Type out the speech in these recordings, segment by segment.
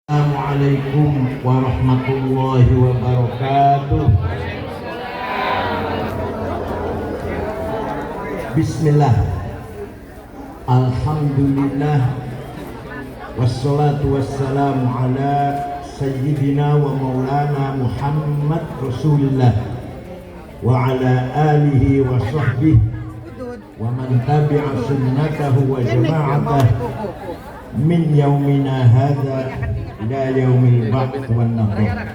Assalamualaikum warahmatullahi wabarakatuh. Bismillah. Alhamdulillah. Wassalatu wassalamu ala sayyidina wa maulana Muhammad Rasulullah wa ala alihi wa sahbihi wa man tabi'a sunnatahu wa jama'atah min yaumina hadha ila yaumil ba'ts wan nahar.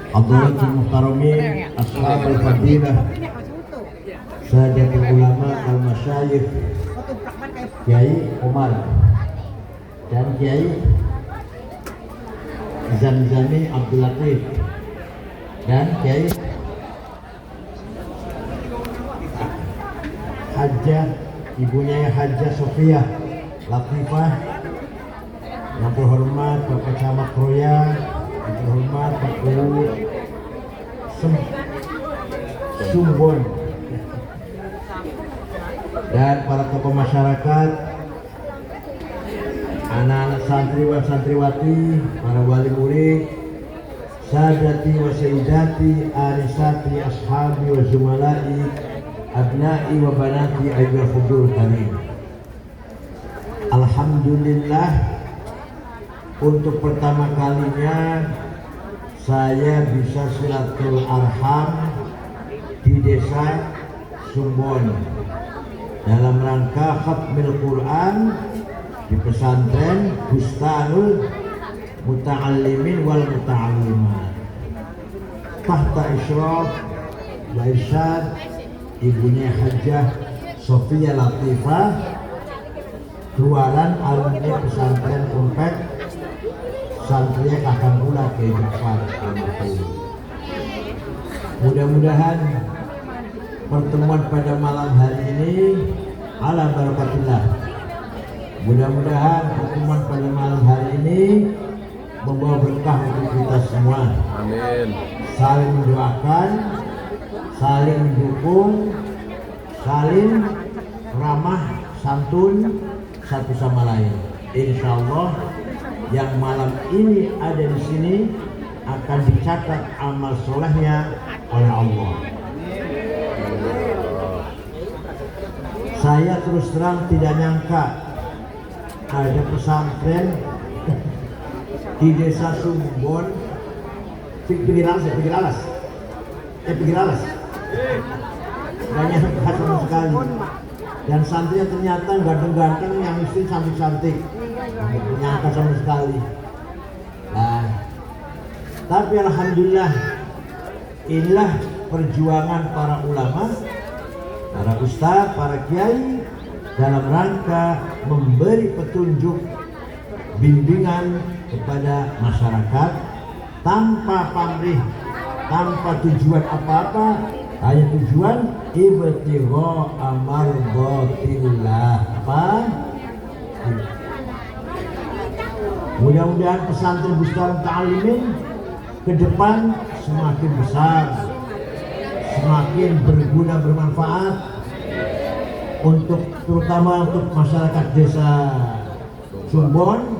Hadratul muhtaramin, ashabul fadilah, sadatul ulama al masyayikh, Kiai Umar dan Kiai Zamzami Abdul Latif dan Kiai Hajjah, ibunya Hajjah Sofia Latifah, yang terhormat Bapak Camat Kroya, yang terhormat Pak Guru Sumbon, dan para tokoh masyarakat, anak-anak santriwan santriwati, para wali murid, sadati wa sayyidati, arisati, ashabi wa zumalai, abnai wa banati ayyuhal hudur karim. Alhamdulillah, untuk pertama kalinya saya bisa silaturahim di desa Sumbon dalam rangka khatmil Quran di pesantren Bustanul Muta'allimin wal Muta'allimat tahta isyraf wa irsyad ibunya Hajjah Sofia Latifah, keluaran alumni pesantren Kompek Santria Kakang Mula ke Jafar almarhum. Mudah-mudahan pertemuan pada malam hari ini ala barakatillah. Mudah-mudahan pertemuan pada malam hari ini membawa berkah untuk kita semua. Amin. Saling mendoakan, saling mendukung, saling ramah santun satu sama lain. Insya Allah yang malam ini ada di sini akan dicatat amal solehnya oleh Allah. Saya terus terang tidak nyangka ada pesantren di desa Sumbon, pinggir alas. Banyak sama sekali. Dan santrinya ternyata ganteng-ganteng, yang istri cantik-cantik, menyangka sama sekali. Nah, tapi alhamdulillah, inilah perjuangan para ulama, para ustadz, para kiai dalam rangka memberi petunjuk, bimbingan kepada masyarakat tanpa pamrih, tanpa tujuan apa-apa, hanya tujuan ibtigha mardatillah. Apa? Mudah-mudahan pesantren Bustanul Muta'allimin ke depan semakin besar, semakin berguna, bermanfaat untuk, terutama untuk masyarakat desa Sumbon,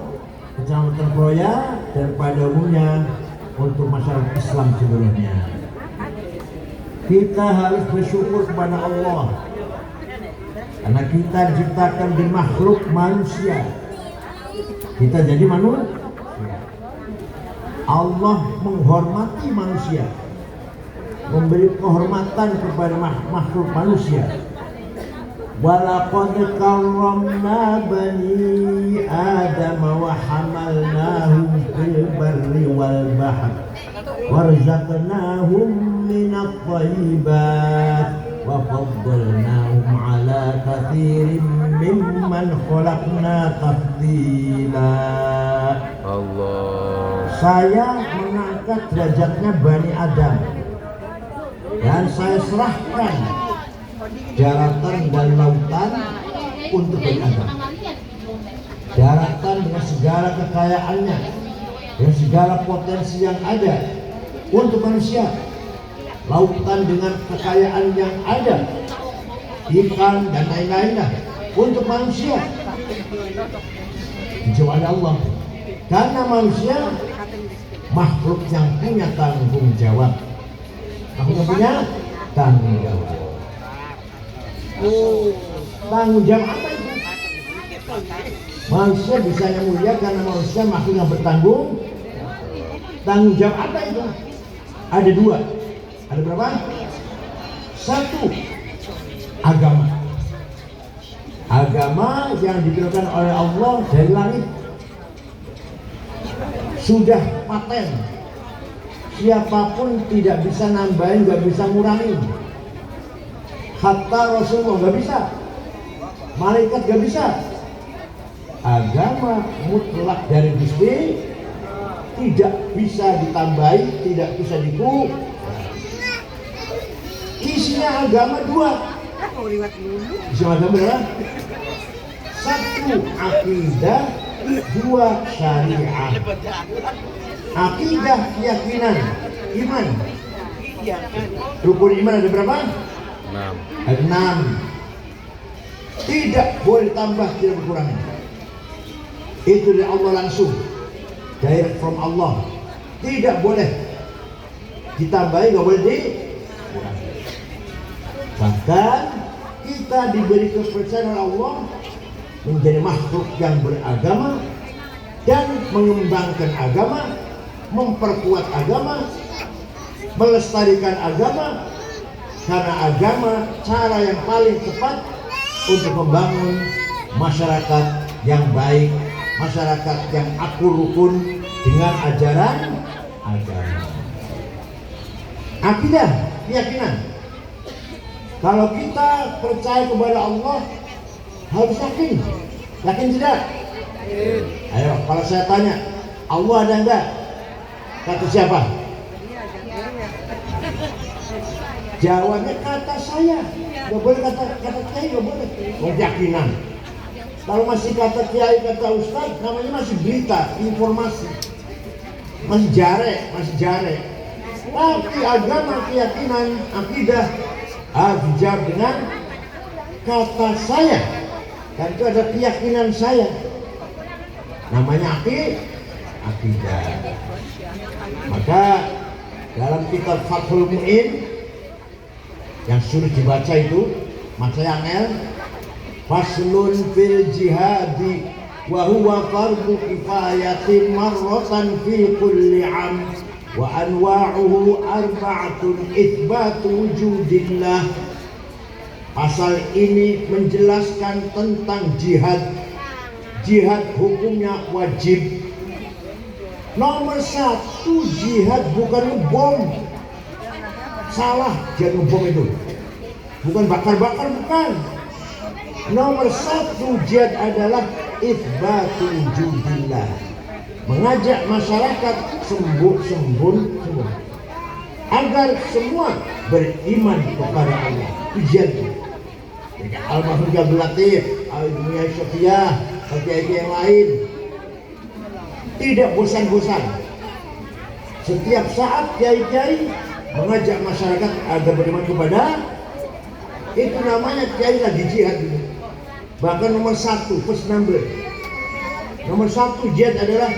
Kecamatan Kroya, dan pada umumnya untuk masyarakat Islam seluruhnya. Kita harus bersyukur kepada Allah karena kita diciptakan di makhluk manusia. Kita jadi manusia. Allah menghormati manusia, memberi kehormatan kepada makhluk manusia. Walaqad karramna bani Adam wa hamalnahum fil barri wal bahr warzaqnahum minat thayyibat wa faddalnahum ala katsirin mimman khalaqna tafdila. Allah. Saya mengangkat derajatnya Bani Adam dan saya serahkan daratan dan lautan untuk Bani Adam. Daratan dengan segala kekayaannya, dengan segala potensi yang ada untuk manusia. Lautan dengan kekayaan yang ada, ikan dan lain-lainnya untuk manusia. Kecuali Allah Karena manusia makhluk yang punya tanggung jawab. Makhluk yang punya tanggung jawab. Tanggung jawab apa itu? Manusia bisa yang mulia karena manusia makhluk yang bertanggung. Tanggung jawab apa itu? Ada dua. Ada berapa? Satu, agama. Agama yang diturunkan oleh Allah dari langit. Sudah paten. Siapapun tidak bisa nambahin, nggak bisa ngurangin. Hatta Rasulullah nggak bisa. Malaikat nggak bisa. Agama mutlak dari Gusti, tidak bisa ditambahi, tidak bisa dikurangi. Isinya agama dua. Isinya agama berapa? Satu, akidah. Dua, syariah. Akidah, keyakinan, iman. Rukun iman ada berapa? 6. Tidak boleh tambah, tidak berkurang. Itu dari Allah langsung, direct from Allah. Tidak boleh ditambahi, nggak boleh dikurangi. Bahkan kita diberi kepercayaan oleh Allah menjadi makhluk yang beragama dan mengembangkan agama, memperkuat agama, melestarikan agama, karena agama cara yang paling tepat untuk membangun masyarakat yang baik, masyarakat yang akur rukun dengan ajaran agama. Akidah, keyakinan. Kalau kita percaya kepada Allah harus yakin. Yakin tidak? Ayo, kalau saya tanya, Allah ada enggak? Kata siapa? Jawabnya kata saya. Gak boleh kata kiai, gak boleh. Keyakinan. Kalau masih kata kiai, kata ustaz, namanya masih berita, informasi. Masih jare. Tapi agama, keyakinan, akidah harus dijawab dengan kata saya. Dan itu ada keyakinan saya. Namanya akidah. Maka dalam kitab Fathul Mu'in yang sulit dibaca itu, maksudnya angel, faslun fil jihadi wa huwa fardu kifayatin marratan fi kulli am wa anwa'uhu arba'atun itsbatu wujudillah. Pasal ini menjelaskan tentang jihad. Jihad hukumnya wajib. Nomor 1, jihad bukan ngebom. Salah, jihad ngebom itu. Bukan bakar-bakar, bukan. Nomor 1 jihad adalah itsbatu wujudillah. Mengajak masyarakat sembun agar semua beriman kepada Allah. Jihad. Al-Mahmud Abdul Latif, Al-Dunia Sofiyah, kiai yang lain tidak bosan-bosan. Setiap saat kiai-kiai mengajak masyarakat agar beriman kepada, itu namanya kiai lagi jihad. Bahkan nomor 1, first number. Nomor 1 jihad adalah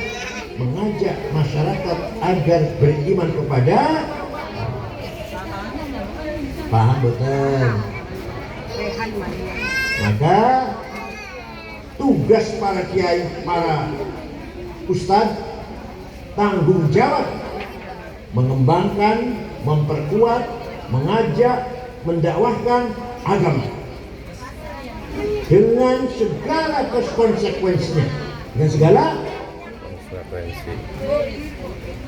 mengajak masyarakat agar beriman kepada. Paham betul? Maka tugas para kiai, para ustadz, tanggung jawab mengembangkan, memperkuat, mengajak, mendakwahkan agama dengan segala konsekuensinya, dengan segala konsekuensi.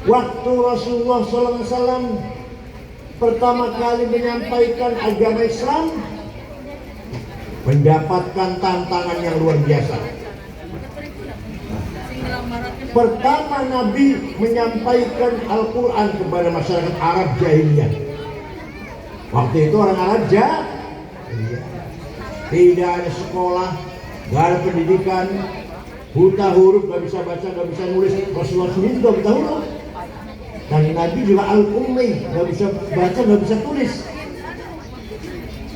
Waktu Rasulullah SAW pertama kali menyampaikan agama Islam, mendapatkan tantangan yang luar biasa. Pertama Nabi menyampaikan Al-Quran kepada masyarakat Arab jahiliyah. Waktu itu orang Arab tidak ada sekolah, gak ada pendidikan, buta huruf, gak bisa baca, gak bisa nulis. Rasulullah sendiri juga buta huruf. Dan Nabi juga Al-Ummi, gak bisa baca, gak bisa tulis.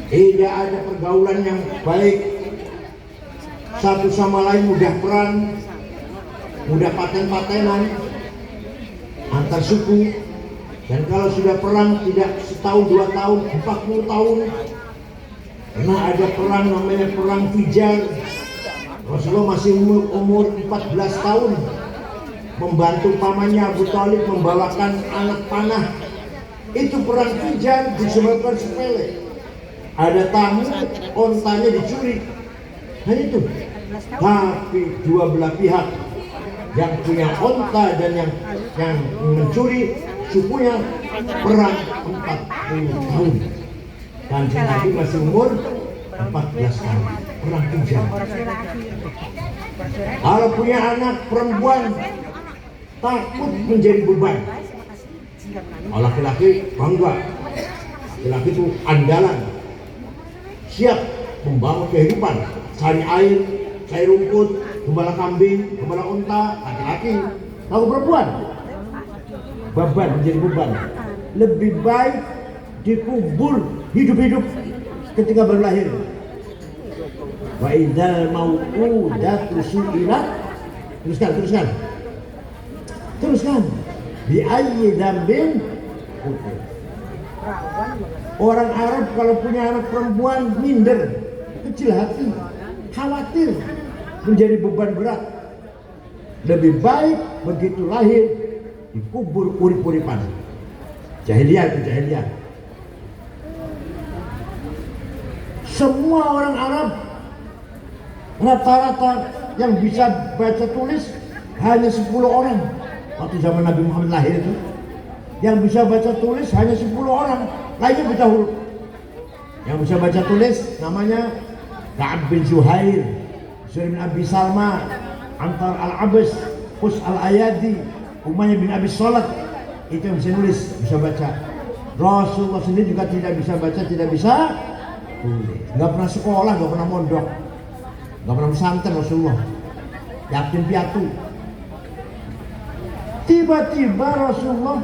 Tidak ada pergaulan yang baik, satu sama lain mudah perang. mudah paten-patenan antar suku, dan kalau sudah perang tidak setahun 2 tahun, 40 tahun. Pernah ada perang namanya perang Fijar, Rasulullah masih umur 14 tahun, membantu pamannya Abu Thalib membawakan anak panah. Itu perang Fijar disebabkan sepele, ada tamu, ontanya dicuri, hanya itu. Tapi dua belah pihak, yang punya onta dan yang mencuri, sukunya perang 40 tahun. Kanjeng Nabi masih umur 14 tahun, perang Fijar. Kalau punya anak perempuan takut menjadi beban. Kalau laki-laki bangga, laki-laki itu andalan, siap membangun kehidupan, cari air, cari rumput, gembala kambing, gembala unta. Laki-laki. Kalau perempuan beban, menjadi beban. Lebih baik dikubur hidup-hidup ketika baru lahir. Wa idzal mau'udatu su'ilat, teruskan bi ayyi dzambin. Orang Arab kalau punya anak perempuan minder, kecil hati, khawatir menjadi beban berat. Lebih baik begitu lahir dikubur urip-uripan. Jahiliyah itu jahiliyah. Semua orang Arab rata-rata yang bisa baca tulis hanya 10 orang. Waktu zaman Nabi Muhammad lahir itu, yang bisa baca tulis hanya 10 orang, lainnya buta huruf. Yang bisa baca tulis namanya Ka'ab bin Zuhair, Zuhair bin Abi Salma, Antar al-Abas, Qus al-Ayadi, Umayyah bin Abi Salat. Itu yang bisa nulis, bisa baca. Rasulullah sendiri juga tidak bisa baca, tidak bisa tulis. Gak pernah sekolah, gak pernah mondok, gak pernah pesantren Rasulullah. Yatim piatu. Tiba-tiba Rasulullah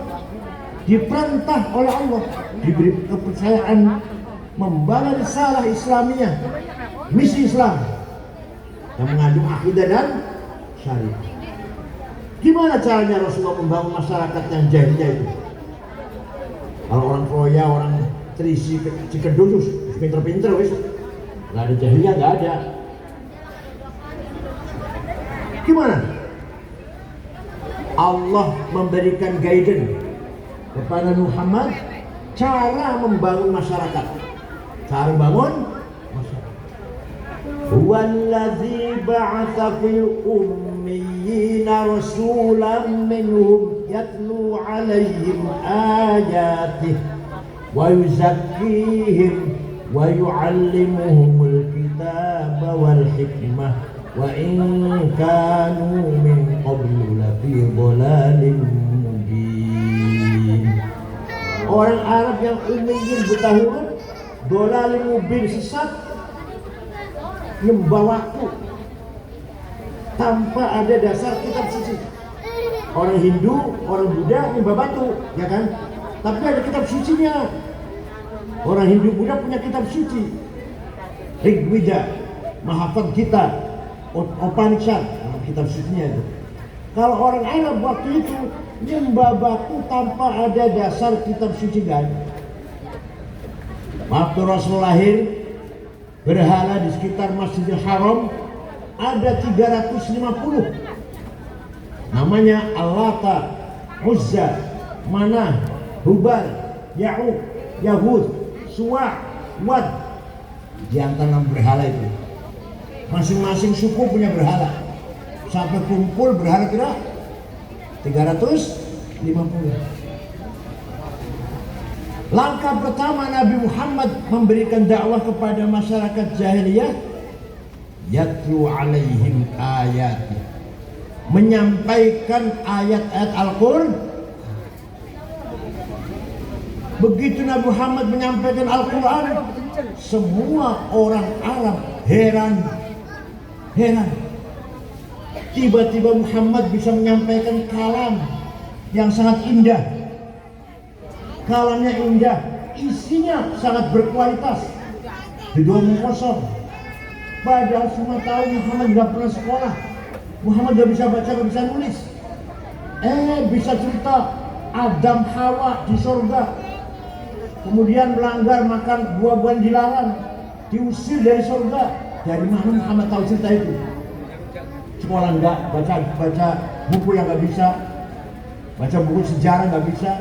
diperintah oleh Allah, diberi kepercayaan membawa risalah Islamiyah, misi Islam yang mengandung akidah dan syariat. Gimana caranya Rasulullah membangun masyarakat yang jahiliyah itu? Kalau orang Korea, orang Trisi, Cikedus, pinter-pinter wis, nggak ada jahiliyah, nggak ada. Gimana? Allah memberikan guidance kepada Muhammad cara membangun masyarakat. Cara membangun masyarakat. Huwallazi ba'atsa fil ummiyina rasulan minhum yatlu 'alaihim ayatihi wa yuzakkihim wa yu'allimuhumul kitaba wal hikmah wa in kanu min qablu lafi dhalalin mubin. Orang Arab yang ummiyin buta huruf, dhalalin mubin, sesat, nyembah waktu tanpa ada dasar kitab suci. Orang Hindu, orang Buddha nyembah batu, ya kan? Tapi ada kitab sucinya. Orang Hindu Buddha punya kitab suci, Rigveda, Mahafad Gita, Upanishad, kitab sucinya itu. Kalau orang Arab waktu itu nyembah batu tanpa ada dasar kitab suci kan. Waktu Rasul lahir, berhala di sekitar Masjidil Haram ada 350. Namanya Allata, Uzza, Manah, Hubal, Ya'uq, Yahud, Suwa', Wad. Di antara 6 berhala itu, masing-masing suku punya berhala. Sampai kumpul berhala kira 350. Langkah pertama Nabi Muhammad memberikan dakwah kepada masyarakat jahiliyah, yatlu alaihim ayati, menyampaikan ayat-ayat Al-Qur'an. Begitu Nabi Muhammad menyampaikan Al-Quran, semua orang Arab heran. Tiba-tiba Muhammad bisa menyampaikan kalam yang sangat indah. Kalamnya indah, isinya sangat berkualitas. Tidak kosong. Padahal semua tahu Muhammad tidak pernah sekolah, Muhammad gak bisa baca, gak bisa nulis. Bisa cerita Adam Hawa di surga, kemudian melanggar makan buah-buahan dilarang, diusir dari surga. Dari mana Muhammad tahu cerita itu? Sekolah enggak, baca buku yang enggak bisa, baca buku sejarah enggak bisa.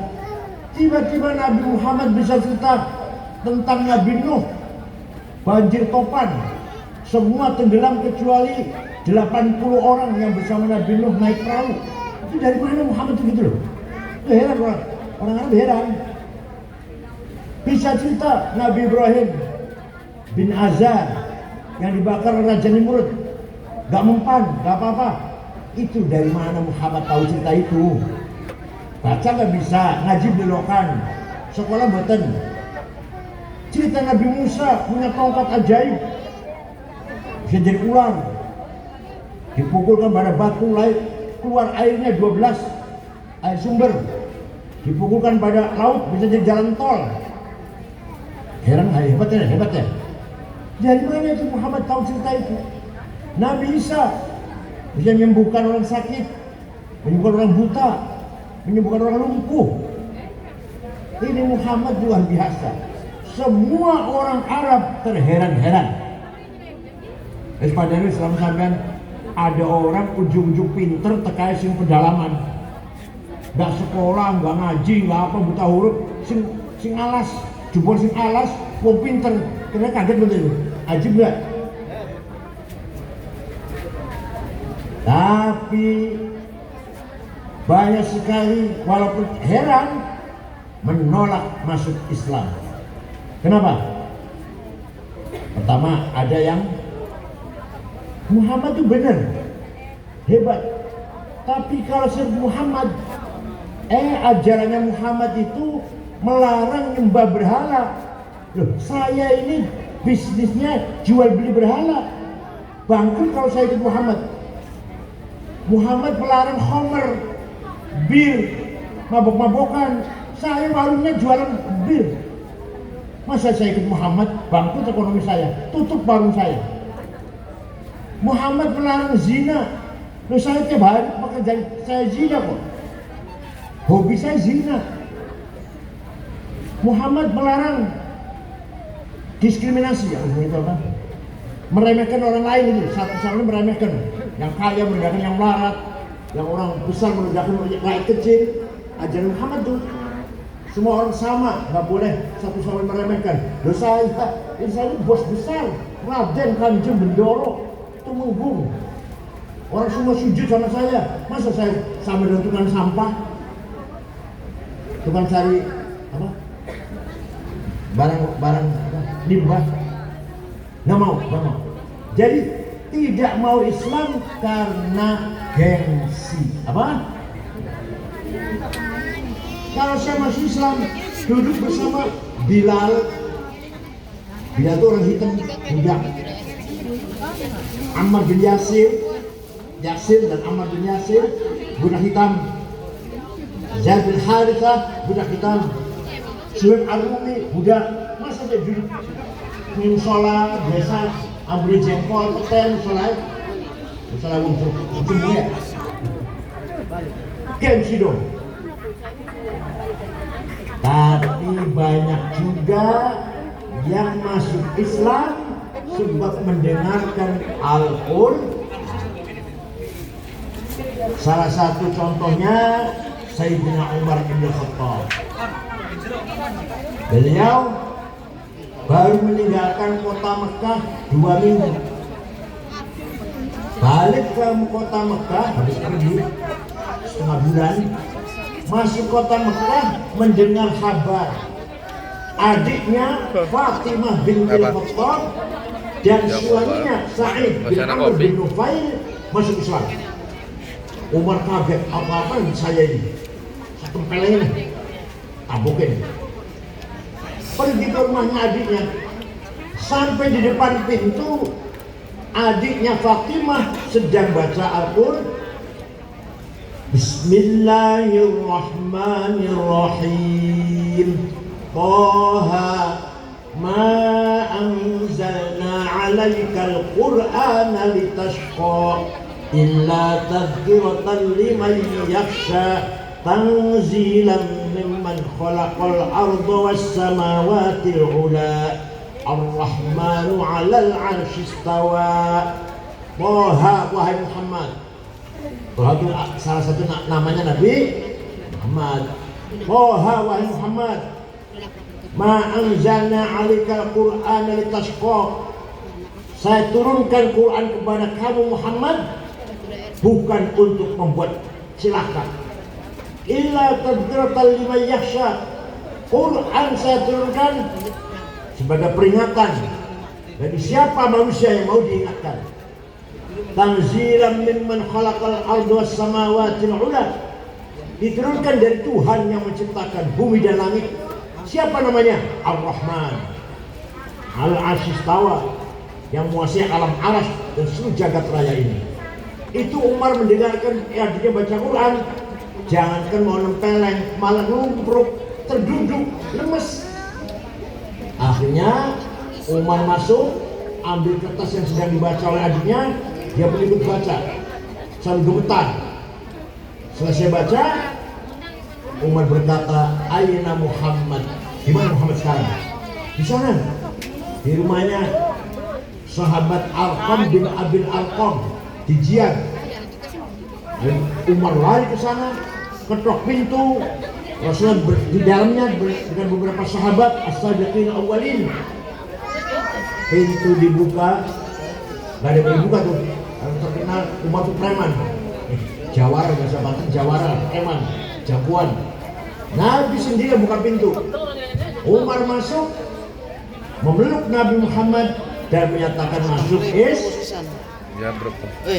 Tiba-tiba Nabi Muhammad bisa cerita tentang Nabi Nuh, banjir topan, semua tenggelam kecuali 80 orang yang bersama Nabi Nuh naik perahu. Itu dari mana Muhammad itu gitu loh? Itu heran orang Arab heran. Bisa cerita Nabi Ibrahim bin Azar yang dibakar oleh Raja Nimrud, gak mempan, gak apa-apa. Itu dari mana Muhammad tahu cerita itu? Baca gak bisa, ngaji belokan, sekolah boten. Cerita Nabi Musa punya tongkat ajaib, bisa jadi ular, dipukulkan pada batu, keluar airnya 12 air sumber, dipukulkan pada laut bisa jadi jalan tol. Heran, hebat ya. Dari mana itu Muhammad tahu cerita itu? Nabi Isa bisa menyembuhkan orang sakit, menyembuhkan orang buta, menyembuhkan orang lumpuh. Ini Muhammad luar biasa. Semua orang Arab terheran-heran. Padahal selama sampean ada orang ujung-ujung pinter terkait sing pedalaman, nggak sekolah, nggak ngaji, nggak apa, buta huruf, sing alas, jebol sing alas, wong pinter, kira kaget betul. Ajib nggak? Tapi banyak sekali walaupun heran menolak masuk Islam. Kenapa? Pertama, ada yang Muhammad itu benar, hebat. Tapi kalau Syekh Muhammad, ajarannya Muhammad itu melarang nyembah berhala. Loh, saya ini bisnisnya jual beli berhala, bangkrut kalau saya ikut Muhammad. Muhammad melarang khamr, bir, mabok-mabokan. Saya warungnya jualan bir. Masa saya ikut Muhammad, bangkrut ekonomi saya, tutup warung saya. Muhammad melarang zina. Loh, saya tiap hari pekerjaan saya zina kok. Hobi saya zina. Muhammad melarang diskriminasi, ya, itu apa? Meremehkan orang lain itu, satu-satunya meremehkan. Yang kaya merendahkan yang melarat, yang orang besar merendahkan rakyat kecil. Ajaran Muhammad tuh semua orang sama, nggak boleh satu sama meremehkan. Loh, saya bos besar, Raden Kanjeng Bendoro, Tumenggung. Orang semua sujud sama saya. Masa saya sama dengan tukang sampah, tukang cari apa? Barang limbah. Nggak mau. Jadi tidak mau Islam karena gengsi. Apa? Kalau saya masuk Islam, duduk bersama Bilal itu orang hitam, budak. Ammar bin Yasir dan Ammar bin Yasir, budak hitam. Zaid bin Harithah, budak hitam. Suhaib Ar-Rumi, budak. Masa dia duduk minum sholat, biasa ambil jengkol, peten, sholat untuk ya. Gengsi dong. Tapi banyak juga yang masuk Islam sebab mendengarkan Al-Qur'an. Salah satu contohnya Sayyidina Umar bin Khattab. Beliau baru meninggalkan kota Mekah 2 minggu. Balik ke kota Mekah habis pergi setengah bulan. Masuk kota Mekah mendengar kabar adiknya Fatimah binti Khattab dan suaminya Sa'id bin Amr bin Nufail masuk Islam. Umar kaget, apa-apa saya ini satu peleng tabokin. Pergi ke rumahnya adiknya, sampai di depan pintu adiknya Fatimah sedang baca Al-Qur'an. Bismillahirrahmanirrahim. Taha ma anzalna 'alaikal Qur'ana litashqa. illa tadhkiratan liman yakhsha tanzilan mimman khalaqal arda was samawati ula ar-rahmanu 'alal 'arsy istawa. Toha, wahai Muhammad. Toha itu salah satu namanya Nabi Muhammad. Toha, wahai Muhammad, ma anzalna 'alaikal qur'ana litashqa. Saya turunkan Quran kepada kamu Muhammad bukan untuk membuat celaka. Illa tadhkiratan liman yakhsha. Quran saya turunkan sebagai peringatan bagi siapa manusia yang mau diingatkan. Tanzilan mimman khalaqal arda was samawati ula. Diturunkan dari Tuhan yang menciptakan bumi dan langit. Siapa namanya? Ar-Rahman. Al-'arsy istawa, yang menguasai alam aras dan seluruh jagat raya ini. Itu Umar mendengarkan dia baca Quran, jangankan mau nempeleng, malah lumpuh, terduduk, lemes. Akhirnya Umar masuk, ambil kertas yang sedang dibaca oleh adiknya, dia pun ikut baca sambil gemetar. Selesai baca, Umar berkata, "Aina Muhammad?" Di mana Muhammad sekarang? Di sana, di rumahnya sahabat Arqam bin Abil Arqam di Jian. Umar lari ke sana, ketok pintu. Rasulullah di dalamnya dengan beberapa sahabat as-sabiqin awwalin. Pintu dibuka, nggak ada yang dibuka tuh. Yang terkenal Umar tuh preman, jawara, bahasa Banten jawara, preman, jagoan. Nabi sendiri buka pintu. Umar masuk, memeluk Nabi Muhammad dan menyatakan masuk Islam.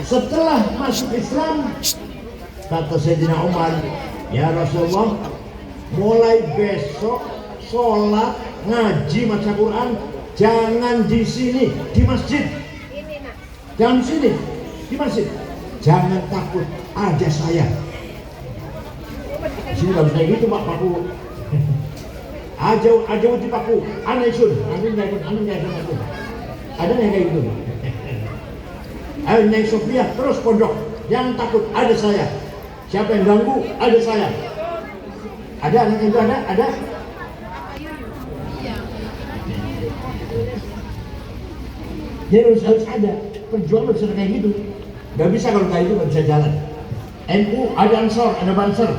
Setelah masuk Islam, kata Sayyidina Umar, ya Rasulullah, mulai besok sholat, ngaji, baca Quran jangan di sini, di masjid. Jangan di sini, di masjid. Jangan takut, ada saya. Di sini nggak bisa gitu Pak Paku. Aja uti Paku, aneh sun, aneh aku. Ada yang kayak gitu. Ayo Nyai Sofia terus pondok, jangan takut, ada saya. Siapa yang ganggu, ada saya. Ada anak itu, ada. Jadi harus ada perjuangan, harus kayak gitu. Gak bisa kalau kayak itu, gak bisa jalan. NU ada Ansor, ada Banser,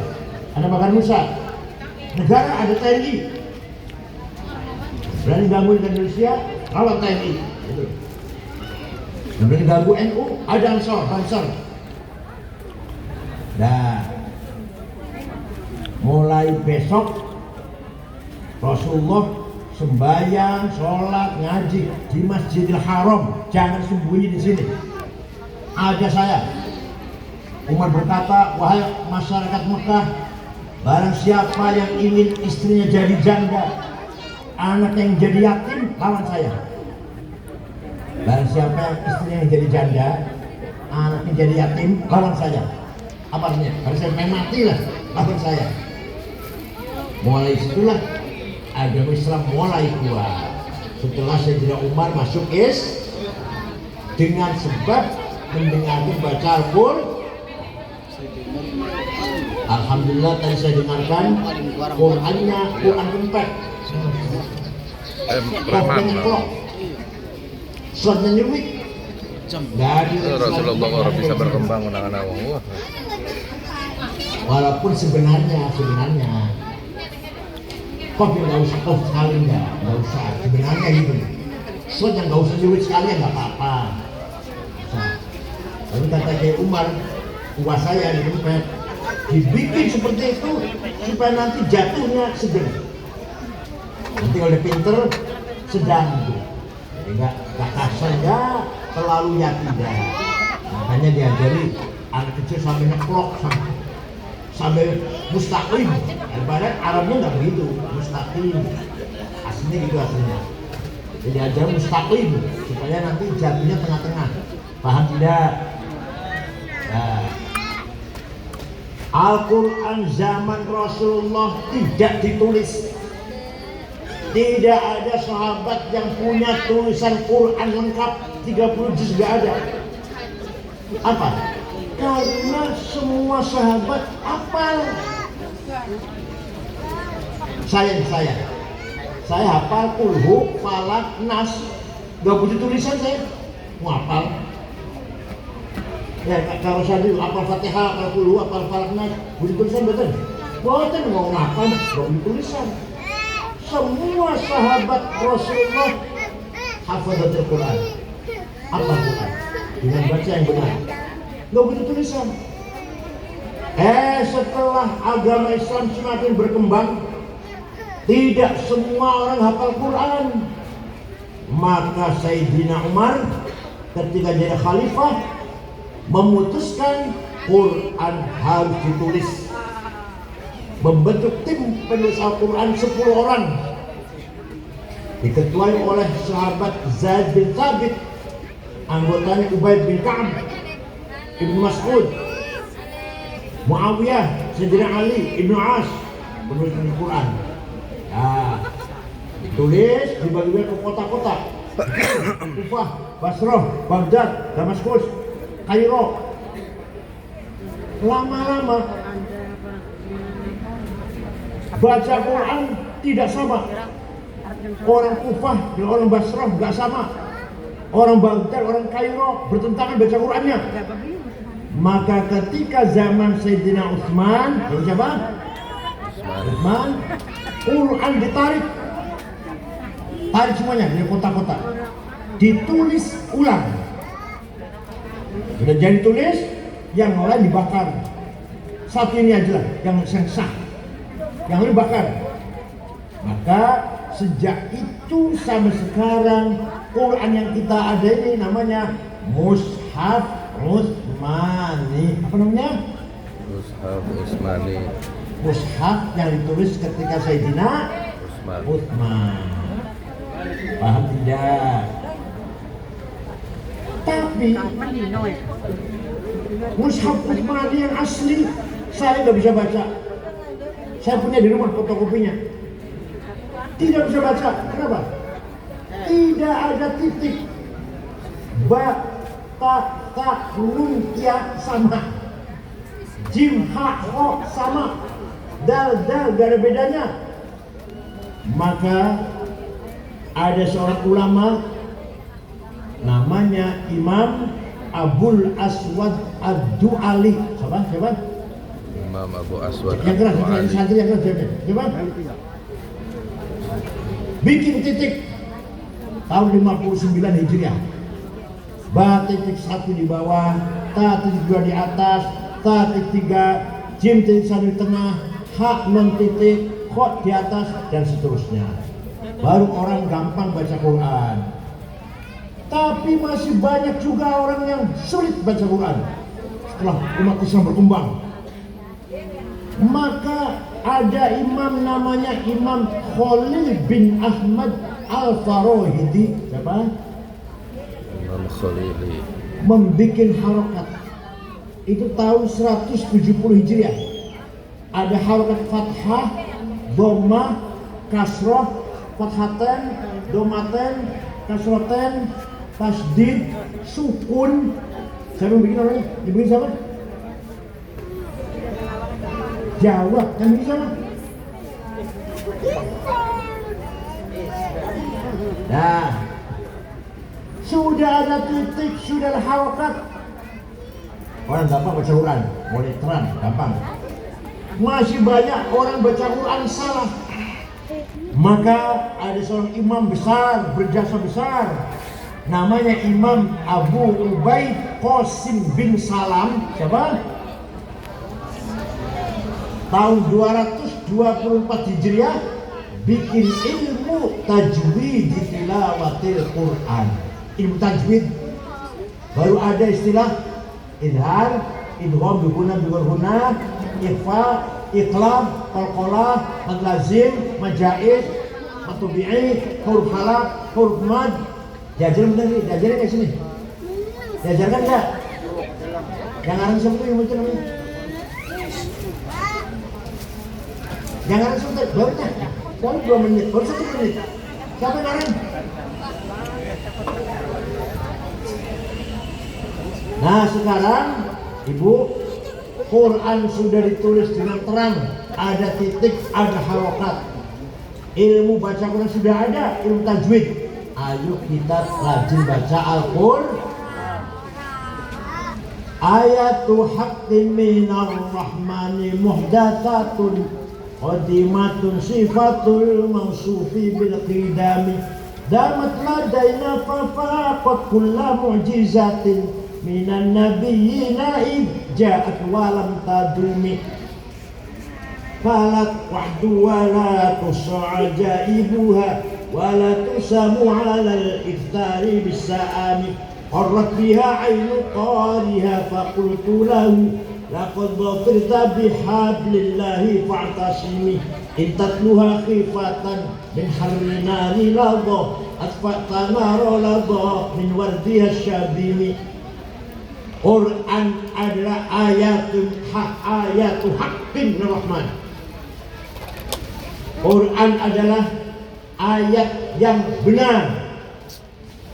ada Bakar Nusa. Negara ada TNI. Berani ganggu Indonesia, lawan TNI. Gitu. Berani ganggu NU, ada Ansor, Banser. Nah, mulai besok Rasulullah sembahyang, sholat, ngaji di Masjidil Haram, jangan sembunyi di sini. Ada saya. Umar berkata, wahai masyarakat Mekah, barang siapa yang ingin istrinya jadi janda, anak yang jadi yatim, lawan saya. Barang siapa yang istrinya yang jadi janda, anaknya jadi yatim, lawan saya. Apa artinya? Harus saya main mati lah, lawan saya. Mulai situlah agama Islam mulai kuat. Setelah Sayyidina Umar masuk dengan sebab mendengarkan baca Al-Qur'an. Alhamdulillah tadi saya dengarkan Qurannya, Quran keempat. Suratnya nyuwik. Dari Rasulullah bisa berkembang menangan-awang. Walaupun sebenarnya kok nggak usah sekali nggak usah sebenarnya gitu. Surat yang nggak usah nyuwik sekali nggak apa-apa. Lalu kata kayak Umar, tua saya di tempat dibikin seperti itu supaya nanti jatuhnya sedang. Nanti kalau pinter sedang gitu. Jadi nggak kasar ya, terlalu ya tidak. Makanya diajari anak kecil sampai ngeplok sampai mustaqim. Ibarat Arabnya nggak begitu, mustaqim. Aslinya gitu aslinya. Jadi ajar mustaqim supaya nanti jatuhnya tengah-tengah. Paham tidak? Nah, Al-Quran zaman Rasulullah tidak ditulis. Tidak ada sahabat yang punya tulisan Quran lengkap 30 juz, gak ada. Apa? Karena semua sahabat hafal. Saya hafal kulhu, falak, nas. Gak butuh tulisan saya, mau hafal. Ya kalau saya dulu hafal Fatihah, hafal kulhu, hafal falak, nas, butuh tulisan betul. Boten mau hafal, gak butuh tulisan. Semua sahabat Rasulullah hafadzatul Quran. Apa Quran? Dengan baca yang benar. Gak butuh tulisan. Setelah agama Islam semakin berkembang, tidak semua orang hafal Quran. Maka Sayyidina Umar ketika jadi khalifah memutuskan Quran harus ditulis. Membentuk tim penulis Al-Quran 10 orang, diketuai oleh sahabat Zaid bin Thabit, anggotanya Ubay bin Ka'ab, Ibnu Mas'ud, Muawiyah, Sayyidina Ali, Ibnu As, penulis Al-Quran. Nah, ditulis dibagi-bagi ke kota-kota, Kufah, Basrah, Baghdad, Damaskus, Kairo. Lama-lama baca Quran tidak sama. Orang Kufah dan orang Basrah nggak sama. Orang Baghdad, orang Kairo bertentangan baca Qurannya. Maka ketika zaman Sayyidina Utsman, siapa? Utsman, Quran ditarik semuanya dari kota-kota, ditulis ulang. Sudah jadi tulis, yang lain dibakar. Satu ini aja lah yang sah, yang lain bakar. Maka sejak itu sampai sekarang Quran yang kita ada ini namanya Mushaf Utsmani. Apa namanya? Mushaf Utsmani. Mushaf yang ditulis ketika Sayyidina Utsman. Paham tidak? Tapi Mushaf Utsmani yang asli saya nggak bisa baca. Saya punya di rumah fotokopinya. Tidak bisa baca. Kenapa? Tidak ada titik. Ba, ta, ta, nun, ya sama. Jim, ha, ho sama. Dal, dal, gak ada bedanya. Maka ada seorang ulama namanya Imam Abul Aswad Ad-Du'ali. Siapa? Imam Abu Aswad Yang keras, santri yang keras. Siapa? Bikin titik tahun 59 Hijriah. Ba titik 1 di bawah, ta titik 2 di atas, ta titik 3, jim titik 1 di tengah, ha non titik, kho di atas, dan seterusnya. Baru orang gampang baca Quran. Tapi masih banyak juga orang yang sulit baca Quran setelah umat Islam berkembang. Maka ada imam namanya Imam Khalil bin Ahmad Al-Farahidi. Siapa? Imam Khalili. Membikin harokat. Itu tahun 170 Hijriah. Ada harokat fathah, dhammah, kasrah, fathaten, dhammaten, kasraten, tasdid, sukun. Siapa yang bikin orangnya? Dibikin siapa? Jawab, yang bikin siapa? Nah, sudah ada titik, sudah ada harokat. Orang gampang baca Quran, boleh terang, gampang. Masih banyak orang baca Quran salah. Maka ada seorang imam besar, berjasa besar, namanya Imam Abu Ubaid Qasim bin Salam. Siapa? Tahun 224 Hijriah bikin ilmu tajwid di tilawatil Quran. Ilmu tajwid baru ada istilah idhar, idgham biguna biguna, ikhfa, iqlab, qalqalah, mad lazim, majaiz, matubi'i, huruf halaq, huruf mad. Diajarin bener nih, diajarin kayak sini. Diajarkan enggak? Yang ngarang siapa tuh yang baca namanya? Yang ngarang siapa tuh? Baru 2 menit, baru 1 menit. Siapa yang ngarang? Nah sekarang Ibu, Quran sudah ditulis dengan terang, ada titik, ada harokat. Ilmu baca Quran sudah ada, ilmu tajwid. Ayo kita rajin baca Al-Quran. Ayatu haqqin minar rahmani muhdatsatun qadimatun sifatul mausufi bil qidami damat ladaina fafaqat kulla mu'jizatin minan nabiyyina id ja'at walam tadumi falat wahdu wala tus'ajaibuha wala tusamu alal iftari bisa'ami qarrat biha ainu qariha faqultu lahu laqad dhafirta bihablillahi fa'tasimi in tatluha khifatan min harri nari ladha atfa'ta nara ladha min wardiha syabimi. Quran adalah ayatu haqqin rahman. Quran adalah ayat yang benar,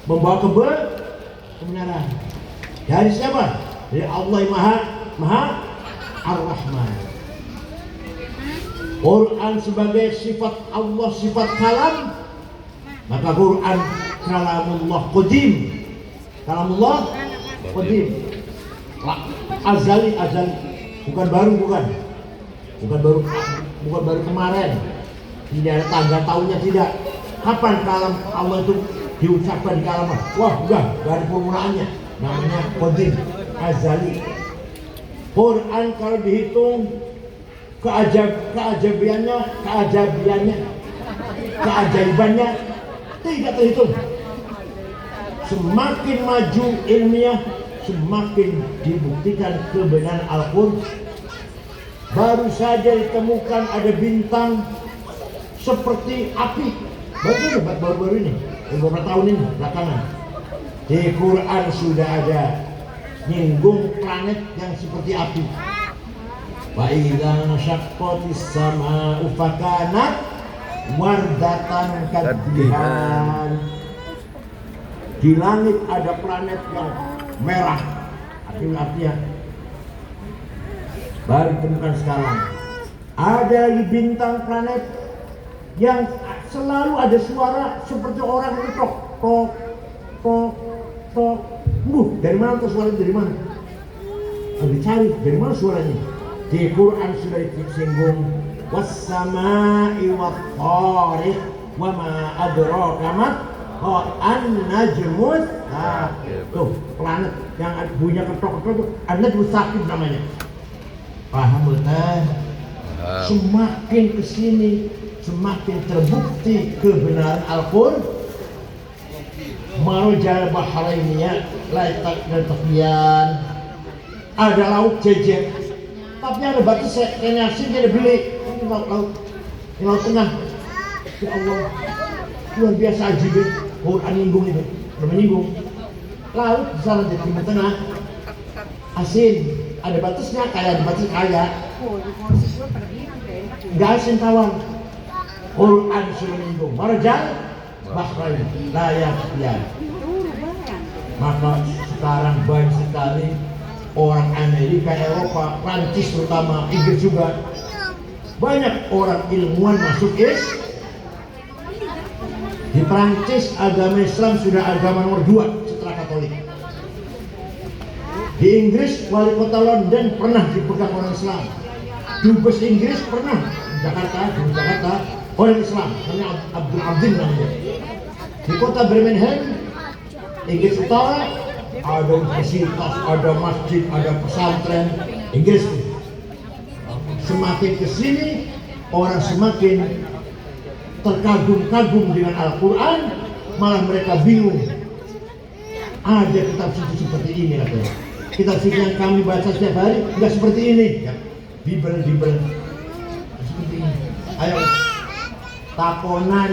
membawa kebenaran. Dari siapa? Dari Allah yang Maha Ar-Rahman. Quran sebagai sifat Allah, sifat kalam, maka Quran kalamullah qadim. Kalamullah qadim. Azali, bukan baru kemarin. Tidak ada tangga tahunnya, tidak. Kapan kalam Allah itu diucapkan di kalam? Wah, enggak ada formulaannya. Namanya qadim, azali. Quran kalau dihitung keajaibannya tidak terhitung. Semakin maju ilmiah, semakin dibuktikan kebenaran Al-Quran. Baru saja ditemukan ada bintang seperti api. Baru ini, beberapa tahun ini belakangan. Di Quran sudah ada nyinggung planet yang seperti api. Wa idza syaqqatis samaa'u fakanat wardatan kadhihan. Di langit ada planet yang merah, artinya baru ditemukan sekarang. Ada lagi bintang planet yang selalu ada suara seperti orang ngetok, tok. Dari mana tuh suara, dari mana? Harus dicari dari mana suaranya. Di Quran sudah disinggung was-samaa'i wat-thariq wa ma adraka mat an-najmus. Tuh planet yang bunyinya ketok-ketok tuh an-najmus sakit namanya. Paham betul? Semakin kesini semakin terbukti kebenaran Al-Quran. Marujal bahrainiyah laitak dan tafian. Ada laut jejer, tapi ada batu senasi dia beli. Ini laut tengah. Ya Allah, luar biasa ajib. Quran nyinggung itu, menyinggung laut di sana di timur tengah. Asin, ada batasnya, kayak batas kaya. Nggak asin tawar. Quran sudah menyinggung. Marujal bahrain layak ya. Maka sekarang banyak sekali orang Amerika, Eropa, Prancis terutama, Inggris juga, banyak orang ilmuwan masuk di Prancis. Agama Islam sudah agama nomor 2 setelah Katolik. Di Inggris wali kota London pernah dipegang orang Islam. Dubes Inggris pernah di Jakarta orang Islam, namanya Abdul Abdin namanya. Di kota Birmingham, Inggris Utara, ada universitas, ada masjid, ada pesantren Inggris. Semakin kesini orang semakin terkagum-kagum dengan Al-Quran, malah mereka bingung. Ada kitab suci seperti ini katanya. Kitab suci yang kami baca setiap hari nggak seperti ini. Ya, Bible seperti ini. Ayo takonan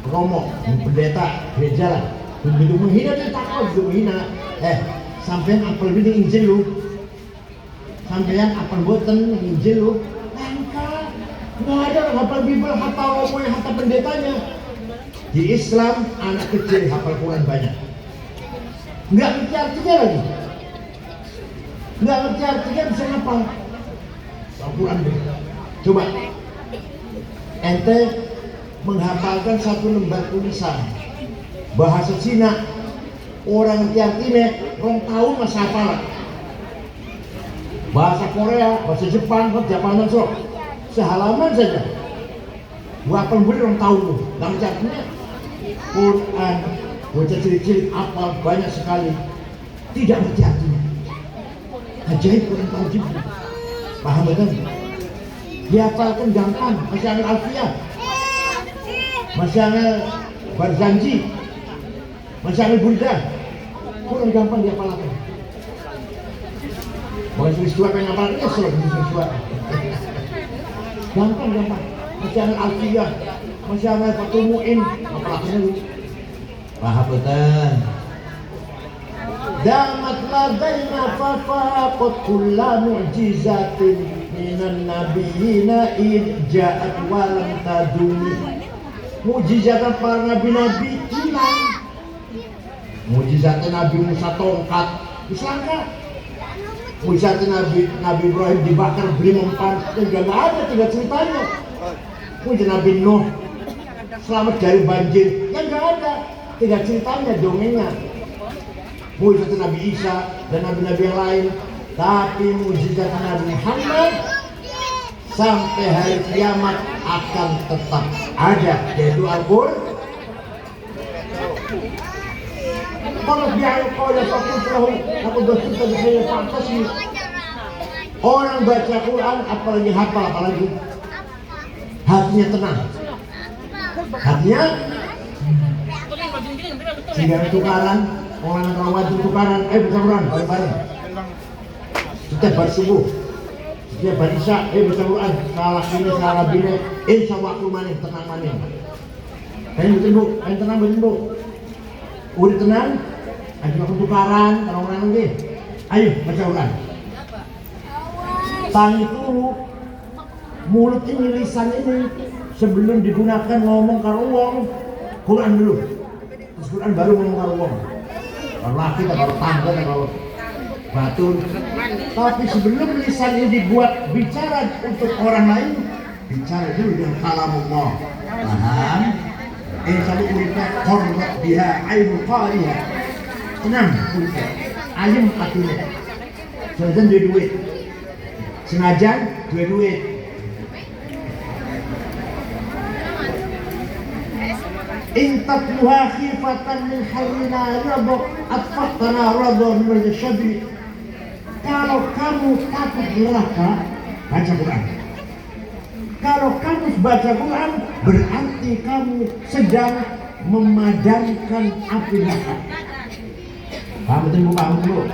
romo pendeta gereja lah. Begitu menghina dia takut, begitu menghina. Sampean apel ini Injil lu. Sampean apel boten Injil lu. Langka. Nggak ada orang hafal Bible, hafal romonya, hafal pendetanya. Di Islam anak kecil hafal Quran banyak. Nggak ngerti artinya lagi. nggak ngerti artinya bisa ngapal Al-Quran. Coba ente menghafalkan satu lembar tulisan bahasa Cina, orang ngerti artinya orang tahu masa hafalan. Bahasa Korea, bahasa Jepang, Japanan, sehalaman saja hafal boleh orang tahu, nggak ngerti artinya. Quran bocah cilik-cilik apal banyak sekali tidak ngerti artinya. Ajaib Quran tahu juga. Paham kan? Dihafalkan gampang. Masih angin Alfiyah, masih angin Barzanji, masih angin Burda, Quran gampang dihafalkan. Bukan peristiwa pengen ngapalkan ya selalu peristiwa. Gampang. Masih angin Alfiyah, masih angin Fatul Mu'in, ngapalkan dulu. Paham betul. Damat ladaina fafaqat kulla mu'jizatin minan nabiyina idja'at walam tadumi. Mujizat para nabi-nabi hilang. Mujizat Nabi Musa tongkat disangka. Mujizat Nabi Ibrahim dibakar beli mempan, nggak ada, tidak ceritanya. Mujizat Nabi Nuh selamat dari banjir, ya nggak ada, tidak ceritanya, dongengnya. Mujizat Nabi Isa dan nabi-nabi yang lain, tapi mujizat Nabi Muhammad sampai hari kiamat akan tetap ada, yaitu Al-Qur'an. Kalau biar kau dapat tahu, aku bercerita dengan fantasi. Orang baca Quran apalagi hafal, apalagi hatinya tenang, hatinya sehingga tukaran. Orang rawat tukaran, baca Quran bareng-bareng. Setiap bar subuh, setiap bar isya, baca Quran. Salah ini, salah bini, insya Allah maning, tenang maning. Kalian betul bu, kalian tenang betul bu. Udah tenang, ayo aku tukaran, orang-orang lagi. Ayo baca Quran. Tang itu mulut ini, lisan ini sebelum digunakan ngomong karo wong, Quran dulu. Terus Quran baru ngomong karo wong. Kalau laki, kalau tangga, kalau batur. Tapi sebelum lisan ini dibuat bicara untuk orang lain, bicara dulu dengan kalamullah. Paham? Insya Allah uripnya korbat biha ainu qariha. Tenang uripnya, ayam hatinya. Senajan duit duit, senajan duit duit. Intat luha khifatan min harina radok atfatana radok min syabri. Kalau kamu takut neraka, baca Quran. Kalau kamu baca Quran, berarti kamu sedang memadamkan api neraka. Paham betul, paham betul.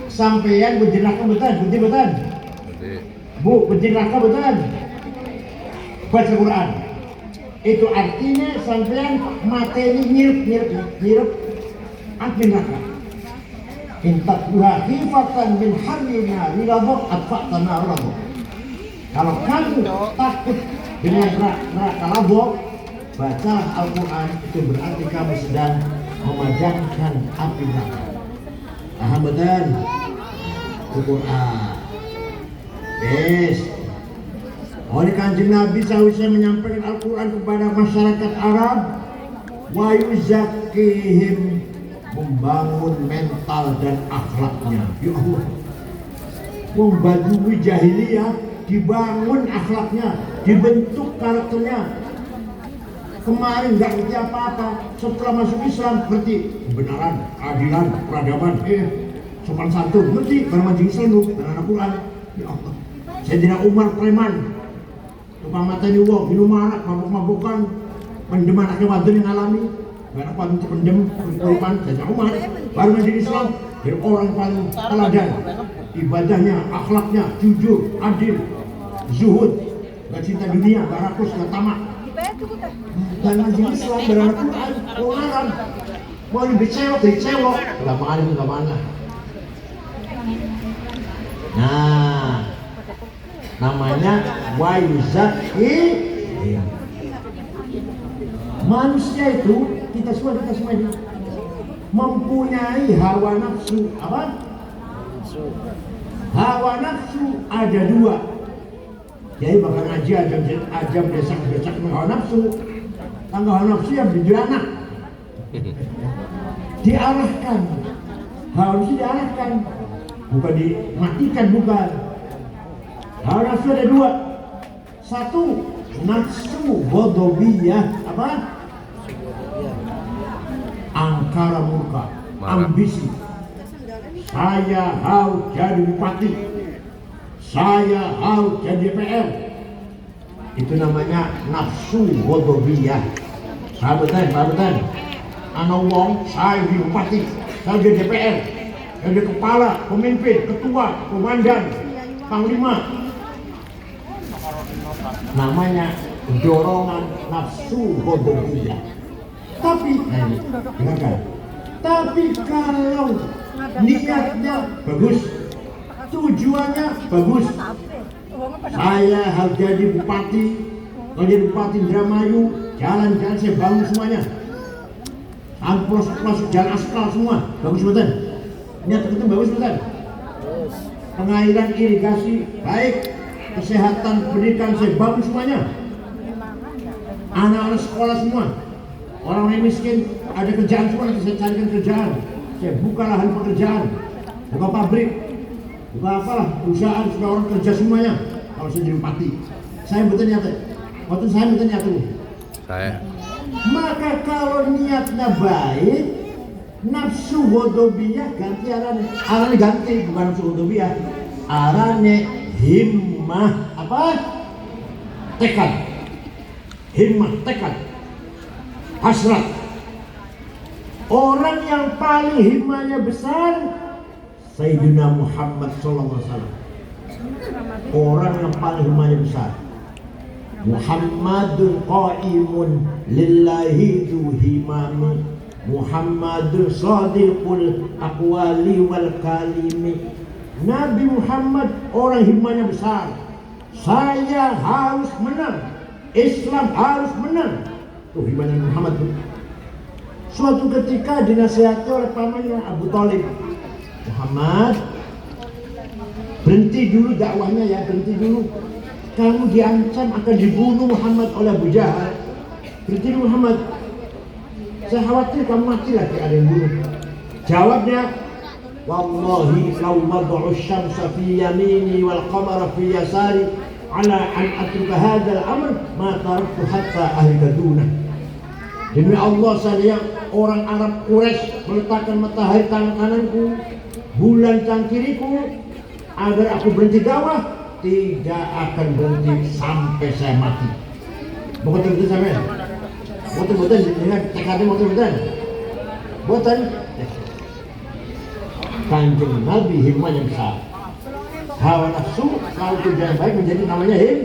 Sampeyan benci neraka betul, benci betul. Bu, benci neraka betul. Baca Quran. Itu artinya sampean materi nyirep api neraka. Intat buha hifatan min harina riladok atfatana radok. Kalau kamu takut dengan neraka labok, bacalah Al-Quran, itu berarti kamu sedang memadamkan api neraka. Paham betul? Al-Quran. Yes. Oleh Kanjeng Nabi seharusnya menyampaikan Al-Quran kepada masyarakat Arab, wa yuzakkihim, membangun mental dan akhlaknya. Ya Allah, Badui jahiliyah dibangun akhlaknya, dibentuk karakternya. Kemarin nggak ngerti apa-apa, setelah masuk Islam ngerti kebenaran, keadilan, peradaban, sopan santun, ngerti karena mancing Islam lu dan anak Quran. Ya Allah, Sayyidina Umar preman, tukang mateni wong, minum arak, mabuk-mabukan, pendem anaknya wadon yang alami, anak wadon itu pendem, korban. Sayyidina Umar baru masuk Islam, jadi orang paling teladan, ibadahnya, akhlaknya, jujur, adil, zuhud, gak cinta dunia, gak rakus, gak tamak. Dan mancing Islam dan anak Quran, orang mau dicewok, gak makan, gak mana. Nah, namanya wayuzaki. Manusia itu kita semua mempunyai hawa nafsu, apa? Hawa nafsu ada dua. Jadi bahkan ajam desak hawa nafsu. Tangga hawa nafsu yang beranak. Diarahkan. Hawa nafsu diarahkan. Bukan dimatikan, bukan. Hawa nafsu ada dua. Satu, nafsu ghadabiyah, apa? Angkara murka, ambisi. Saya harus jadi bupati. Saya harus jadi DPR. Itu namanya nafsu ghadabiyah. Sahabat-sahabat, ana wong saya jadi bupati, saya jadi DPR, jadi kepala, pemimpin, ketua, komandan, panglima. Namanya dorongan nafsu ghadabiyah. Tapi, dengarkan. Tapi kalau niatnya bagus, tujuannya bagus, saya harus jadi bupati, kalau jadi bupati Indramayu, jalan-jalan saya bangun semuanya, masuk jalan aspal semua, bagus betul. Niat itu bagus betul. Pengairan irigasi baik, kesehatan pendidikan saya bangun semuanya, anak-anak sekolah semua, orang yang miskin ada kerjaan semua, nanti saya carikan kerjaan, saya buka lahan pekerjaan, buka pabrik, buka apalah perusahaan supaya orang kerja semuanya. Kalau saya jadi bupati, saya betul nyata. Waktu saya betul nyata. Saya. Maka kalau niatnya baik, nafsu ghadabiyah ganti arane ganti, bukan nafsu ghadabiyah, arane himmah, apa? Tekad. Himmah, tekad. Hasrat. Orang yang paling himmahnya besar Sayyidina Muhammad SAW. Orang yang paling himmahnya besar. Muhammadun qa'imun lillahi du himami. Muhammadun sadiqul aqwali wal kalimi. Nabi Muhammad orang himmahnya besar. Saya harus menang, Islam harus menang. Tuh himmahnya Muhammad tuh. Suatu ketika dinasihati oleh pamannya Abu Thalib, Muhammad, berhenti dulu dakwahnya ya, berhenti dulu. Kamu diancam akan dibunuh Muhammad oleh Abu Jahal. Berhenti dulu Muhammad. Saya khawatir kamu mati lagi, ada yang bunuh. Jawabnya, wallahi law mad'u syamsa fi yamini wal qamara fi yasari ala an atruka hadzal amr ma taraktu hatta ahlika dunah. Demi Allah, saya orang Arab Quraisy meletakkan matahari tangan kananku, bulan tangan kiriku, agar aku berhenti dakwah, tidak akan berhenti sampai saya mati. Betul-betul sampai. Betul-betul dengan tekadnya betul-betul. Betul. Kanjeng Nabi himmahnya besar. Hawa nafsu kalau tujuan baik menjadi namanya him.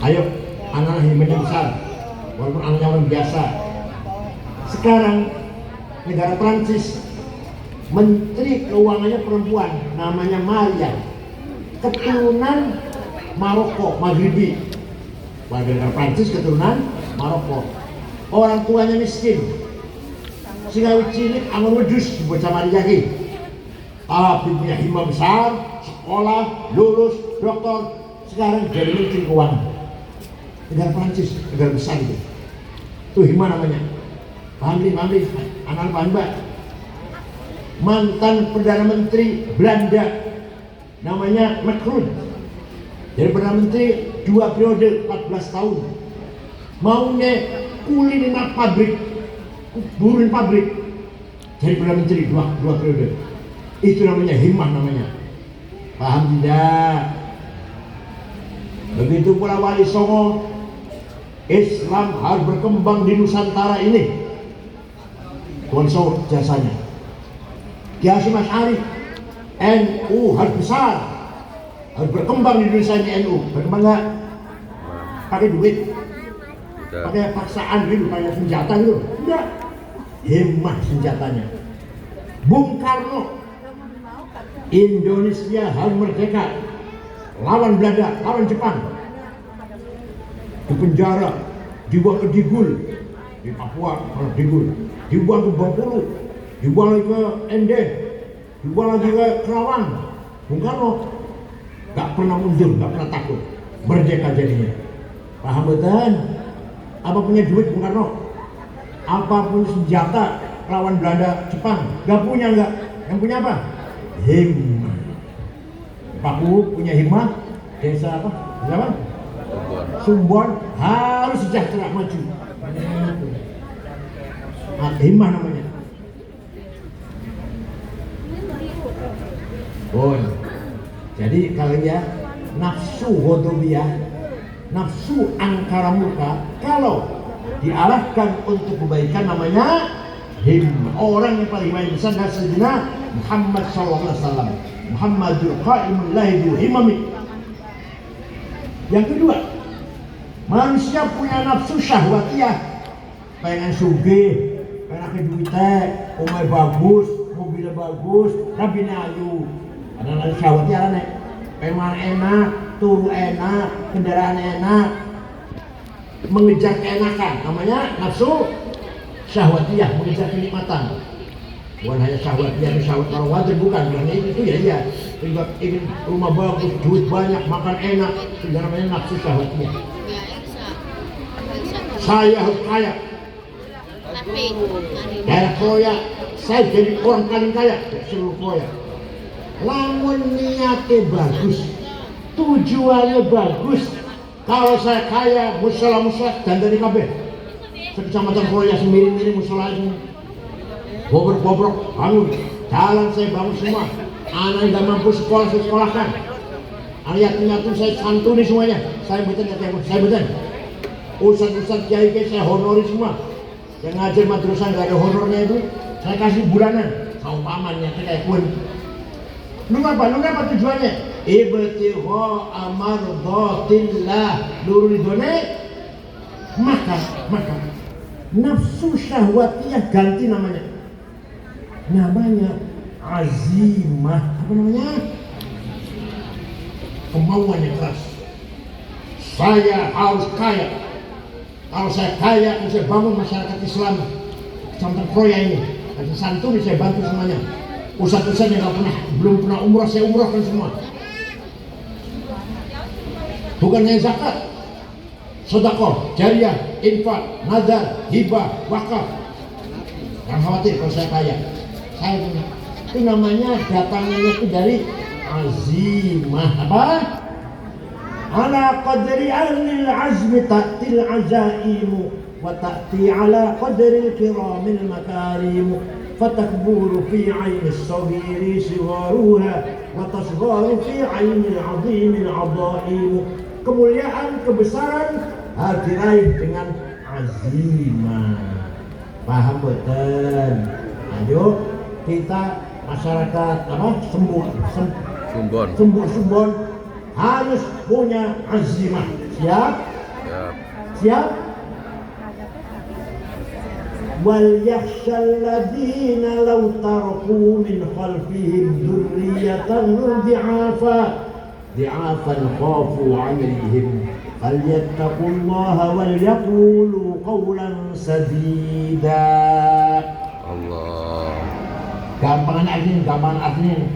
Ayo, anak himmahnya besar, walaupun anaknya orang biasa. Sekarang negara Prancis, Menteri Keuangannya perempuan, namanya Maria, keturunan Maroko, Maghribi. Warga negara Prancis keturunan Maroko. Orang tuanya miskin. Sehingga cilik angon wedus bocah Maria ki. Tapi punya himmah besar, sekolah, lulus, doktor, sekarang jadi Menteri Keuangan. Negara Prancis, negara besar itu. Itu himmah namanya. Paham nih, anak paham mbak? Mantan Perdana Menteri Belanda namanya Macron. Jadi Perdana Menteri 2 periode 14 tahun. Maunya kulinin pabrik, buruin pabrik. Jadi Perdana Menteri 2 periode. Itu namanya himmah namanya. Paham tidak? Begitu pula Wali Songo. Islam harus berkembang di Nusantara ini. Konsol jasanya. Kiai Hasyim Asy'ari, NU harus besar, harus berkembang di Indonesia ini. NU berkembang nggak? Pakai duit, pakai paksaan gitu, pakai senjata gitu? Enggak. Himmah senjatanya. Bung Karno, Indonesia harus merdeka, lawan Belanda, lawan Jepang. Di penjara, dibuang ke Digul, di Papua, Digul, dibuang ke Bengkulu, dibuang ke Ende, dibuang lagi ke Kerawang. Bung Karno gak pernah mundur, gak pernah takut, merdeka jadinya. Paham betul? Apa punya duit Bung Karno? Apa punya senjata lawan Belanda, Jepang? Gak punya, enggak. Yang punya apa? Himmah. Paku punya himmah. Desa apa? Desa apa? Sumbon harus sejahtera maju. Himmah namanya. Bon. Jadi kalau ya nafsu ghadabiyah, nafsu angkara murka, kalau diarahkan untuk kebaikan namanya himmah. Orang yang paling baik besar adalah Sayyidina Muhammad SAW. Muhammadul qaimul lahidu himmami. Yang kedua, manusia punya nafsu syahwatiyah, pengen sugih, pengen akeh duitnya, omah bagus, mobilnya bagus, rabina ayu. Ada nafsu syahwatiyah nih, pengen enak, turu enak, kendaraan enak, mengejar keenakan, namanya nafsu syahwatiyah, mengejar kenikmatan. Bukan hanya syahwatiyah, syahwat kalau wajar bukan itu ya iya. Ingin rumah bagus, duit banyak, makan enak, itu namanya nafsu syahwatiyah. Saya harus kaya, daerah Koya, saya jadi orang paling kaya seluruh Koya. Lamun niatnya bagus, tujuannya bagus. Kalau saya kaya, musola dan dari kabeh sekecamatan Koya semiring-miring musola ini, bobrok-bobrok bangun, jalan saya bangun semua. Anak yang gak mampu sekolah saya sekolahkan. Ayat-ayat saya santuni semuanya. Saya betul, saya betul. Ustaz-ustaz kiai saya honori semua. Yang ngajar madrasah gak ada honornya itu, saya kasih bulanan. Kau pamannya kayak kuen. Lu apa tujuannya? Ibtigha amardhatillah, nuridone. Maka nafsu syahwatiyah ganti namanya azimah. Apa namanya? Kemauan yang keras. Saya harus kaya. Kalau saya kaya, saya bangun masyarakat Islam Kecamatan Kroya ini. Kasih santuni saya bantu semuanya. Ustaz-ustaz yang belum pernah umrah, saya umrahkan semua. Bukan hanya zakat, sedekah, jariah, infak, nazar, hibah, wakaf. Jangan khawatir kalau saya kaya. Saya punya. Itu namanya datangnya itu dari azimah. Apa? Ala qadri ahlil azmi ta'til azaimu wa ta'ti ala qadri kiramil makarimu fatakburu fi ayni as-saghiri siwaruha wa tasgharu fi ayni al-azimi al-adaimu. Kemuliaan, kebesaran harus diraih dengan azimah. Paham betul? Ayo kita masyarakat Sumbon harus punya azimah. Siap? Siap? Wal yakhshal ladzina law taraku min khalfihim dzurriyyatan di'afan khafu 'alayhim falyattaqullaha wal yaqulu qawlan sadida. Allah. Gampangan artinya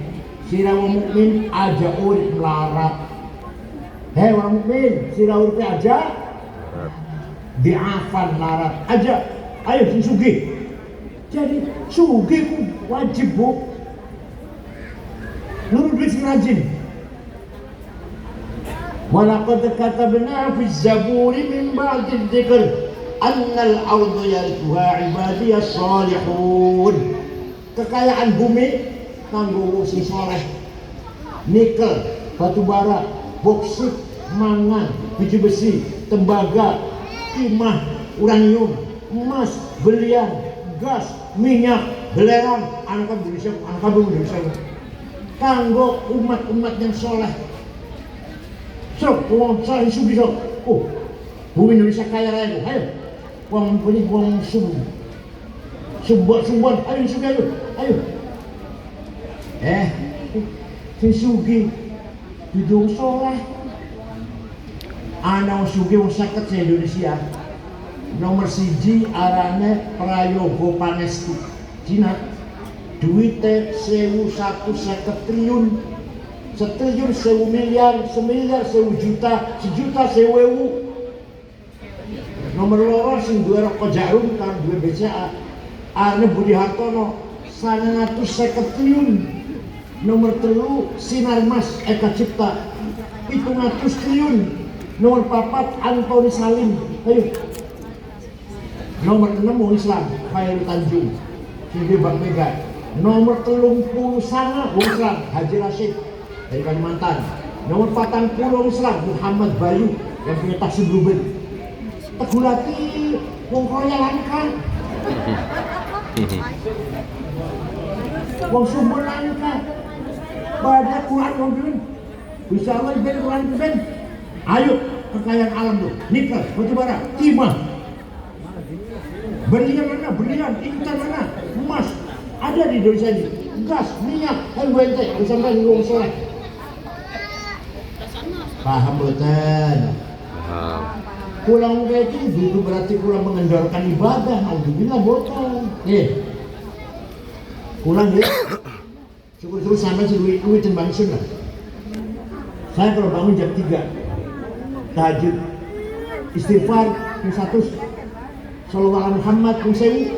sira wong mukmin aja urip melarat. Hei orang mukmin, sira urip aja diafan larat aja. Ayo sing sugih. Jadi sugih ku wajib bu. Nurut duit sing rajin. Walaqad katabna fi zaburi min ba'di dzikr annal ardu yarithuha ibadiyas salihun. Kekayaan bumi kanggo sing saleh, nikel, batu bara, boksit, mangan, biji besi, tembaga, timah, uranium, emas, berlian, gas, minyak, belerang, anak Indonesia, anak Indonesia, kanggo umat-umat yang saleh. Sok, wong saleh sugi sok. Oh, bumi Indonesia kaya raya. Ayo, wong punya wong Sumbon, ayo sugi ayo. Sing sugih hidung soleh. Ana sugih wong 50 se Indonesia. Nomor 1 arane Prayogo Pangestu, Cina. duitnya 1.150 triliun, setriliun 1.000 miliar, semiliar 1.000 juta, sejuta 1.000. Nomor loro sing duwe rokok jarum kan duwe BCA Arne Budi Hartono 950 triliun. Nomor 3 Sinarmas Eka Cipta 700 triliun. Nomor 4 Antoni Salim. Ayo. Nomor 6 wong Islam Khairul Tanjung Sidi Bang Mega. Nomor 30 sana wong Islam Haji Rashid dari Kalimantan. Nomor 40 wong Islam Muhammad Bayu yang punya taksi Blueberry. Tegulati wong Korea langka, wong Sumber langka, pada Quran ngomongin, bisa Allah ben Quran ben. Ayo kekayaan alam tuh, nikel, batu bara, timah, berlian mana, berlian, intan mana, emas, ada di Indonesia ini, gas, minyak, LWT, bersama dengan wong soleh. Paham betul? Paham. Pulang kayak itu berarti pulang mengendorkan ibadah. Alhamdulillah botol. Pulang ya. Syukur-syukur sampai si duit dan bangsun lah. Saya kalau bangun jam 3 tahajud, istighfar yang 100, sallallahu alaihi Muhammad yang 1000,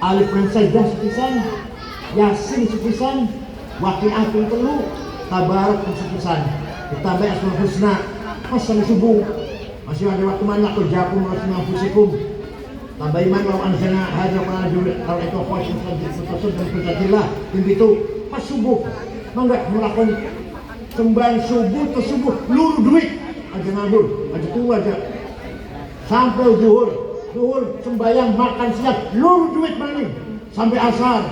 alif lam sajdah sepisan, yasin sepisan, waqi'ah yang 3, tabarak yang sepisan. Ditambah asmaul husna pas sampai subuh. Masih ada waktu mana kerjaku merasa fusikum. Tambah iman lawan anjana haja para jurid kalau itu khusus dan berjadilah itu pas subuh enggak melakukan sembahyang subuh ke subuh luruh duit aja ngabur aja tunggu aja sampai zuhur sembahyang makan siang luruh duit balik sampai asar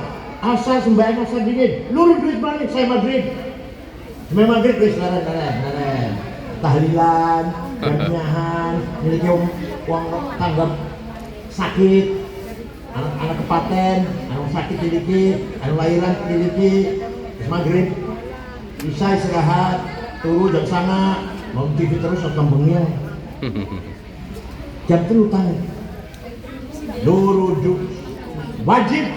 sembahyang asar dingin luruh duit balik saya maghrib guys naren tahlilan jamiahan miliki uang tanggap sakit anak kepaten anak sakit miliki anak lahiran miliki maghrib bisa istirahat turu jam sana mau TV terus atau bengil jam terutan lurujuk wajib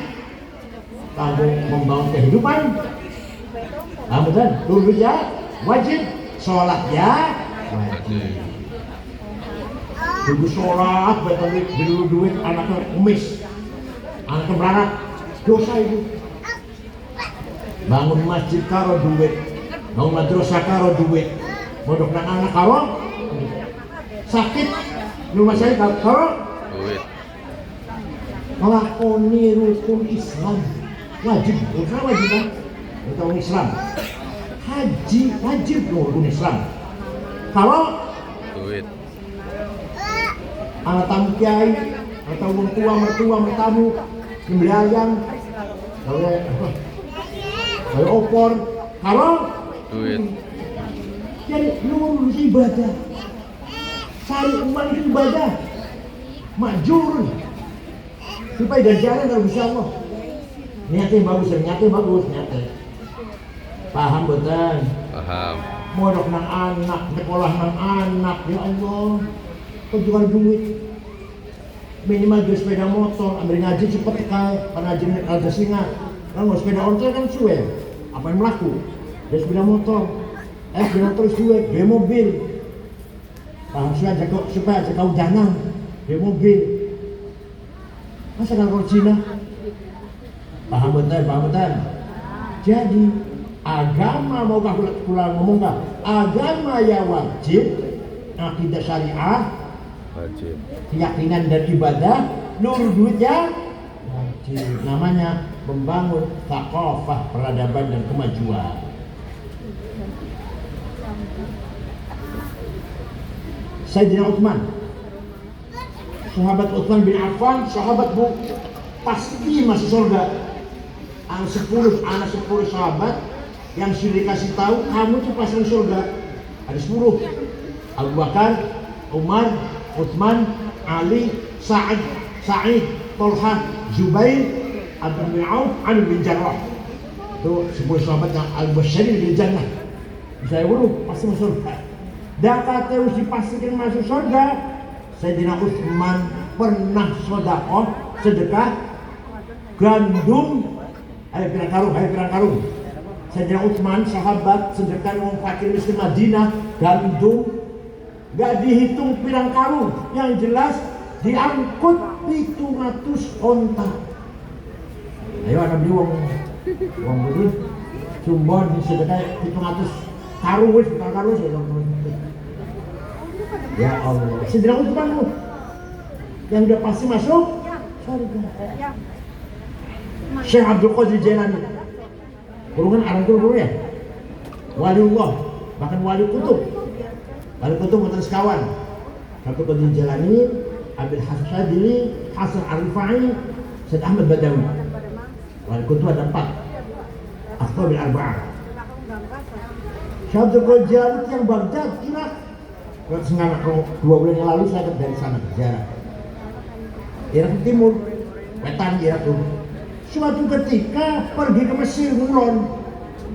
tanggung membangun kehidupan kemudian lurujuk ya wajib sholat ya wajib dulu sholat beli duit anaknya kumis anaknya beranak dosa itu bangun masjid karo duit bangun madrasah karo duit modok anak karo sakit rumah saya karo Duit. melakoni rukun Islam wajib kan kita orang Islam haji wajib rukun Islam kalau Duit. anak tamu kiai atau orang tua mertua mertamu nyembeli ayam kalau opor kalau Duit. jadi lurus ibadah cari uang itu ibadah makjur supaya ganjaran kalau bisa Allah niatnya bagus paham betul Paham. modok nang anak sekolah nang anak ya Allah penjual duit minimal jual sepeda motor ambil ngaji cepet tekal ngaji ada singa kan sepeda ontel kan suwe apa yang melaku dia sepeda motor sepeda motor suwe dia mobil paham supaya kau jangan dia mobil masa kan kalau Cina paham betul jadi agama maukah pulang ngomong kah agama ya wajib akidah syariah Wajib. keyakinan dan ibadah luruh duit ya wajib namanya membangun thaqafah peradaban dan kemajuan Sayyidina Utsman sahabat Utsman bin Affan sahabat bu pasti masuk surga anak 10 sahabat yang sudah dikasih tahu kamu tuh pasti surga ada 10 Abu Bakar Umar Utsman, Ali, Sa'id, Tolha, Zubair, Abdul bin Auf, Ali bin Jarrah. Itu 10 sahabat yang al-basyirin bil jannah. Saya pasti masuk surga. Dan kata harus dipastikan masuk surga. Sayyidina Utsman pernah sedekah gandum Ayo pirang karung. Sayyidina Utsman sahabat sedekah wong fakir miskin Madinah, gandum gak dihitung pirang karung, yang jelas diangkut 700 onta. Ayo ada beli wong beli sumbon sedekah 700 karung wis pirang karung sih. Ya Allah, Sayyidina Utsman yang udah pasti masuk surga. Syekh Abdul Qadir Jailani, kurungan orang guru ya, waliullah, bahkan wali kutub mantan sekawan. Abdul Qadir Jailani, Abil Hasan Syadili, Hasan Arifai, Syed Ahmad Badawi. Wali kutub ada 4, Akhtar bil Arba'ah. Syekh Abdul Qadir Jailani yang Baghdad, Irak. Sengaja 2 bulan yang lalu saya dari sana berziarah. Irak Timur, wetan Irak Timur. Suatu ketika pergi ke Mesir ngulon,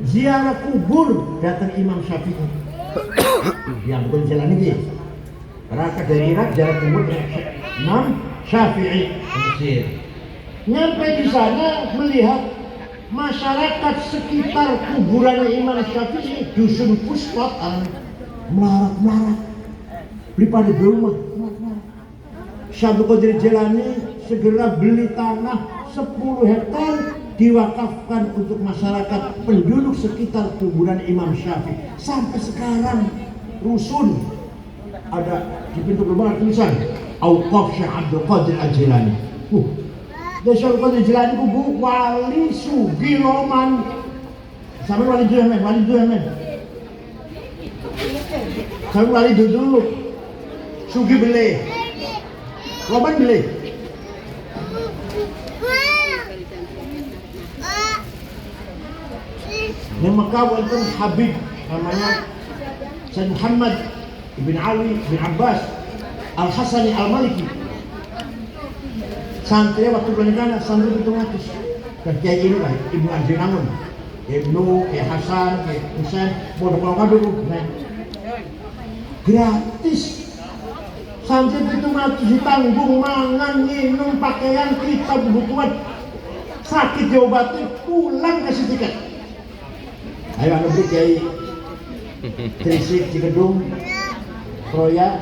ziarah kubur, datang Imam Syafi'i. Yang bukan jalan ini. Berangkat dari Irak ziarah kubur Imam Syafi'i ke Mesir. Nyampe di sana melihat masyarakat sekitar kuburan Imam Syafi'i, dusun Puspat, melarat. Beli pada rumah. Syekh Abdul Qadir Jailani segera beli tanah 10 hektar diwakafkan untuk masyarakat penduduk sekitar kuburan Imam Syafi'i. Sampai sekarang rusun ada di pintu gerbang tulisan Auqaf Syekh Abdul Qadir Jailani. Syekh Abdul Qadir Jailani ku wali sugi Roman. Sampai wali Duhamen. Sampai wali dulu. Sugi beli. Roman beli. Yang Mekah wonten Habib namanya Sayyid Muhammad ibn Ali bin Abbas Al-Hasani Al-Maliki. Santri waktu pernikahan santri 700. Dan kiai ini lah Ibnu Arjinamun, Ibnu, Kiai Hasan, Kiai Husain, bodoh kalau dulu. Gratis. Santri 700 ditanggung mangan, minum, pakaian, kitab, kebutuhan. Sakit diobati, pulang kasih tiket. Ayo anu beri Kiai Trisik di gedung Proya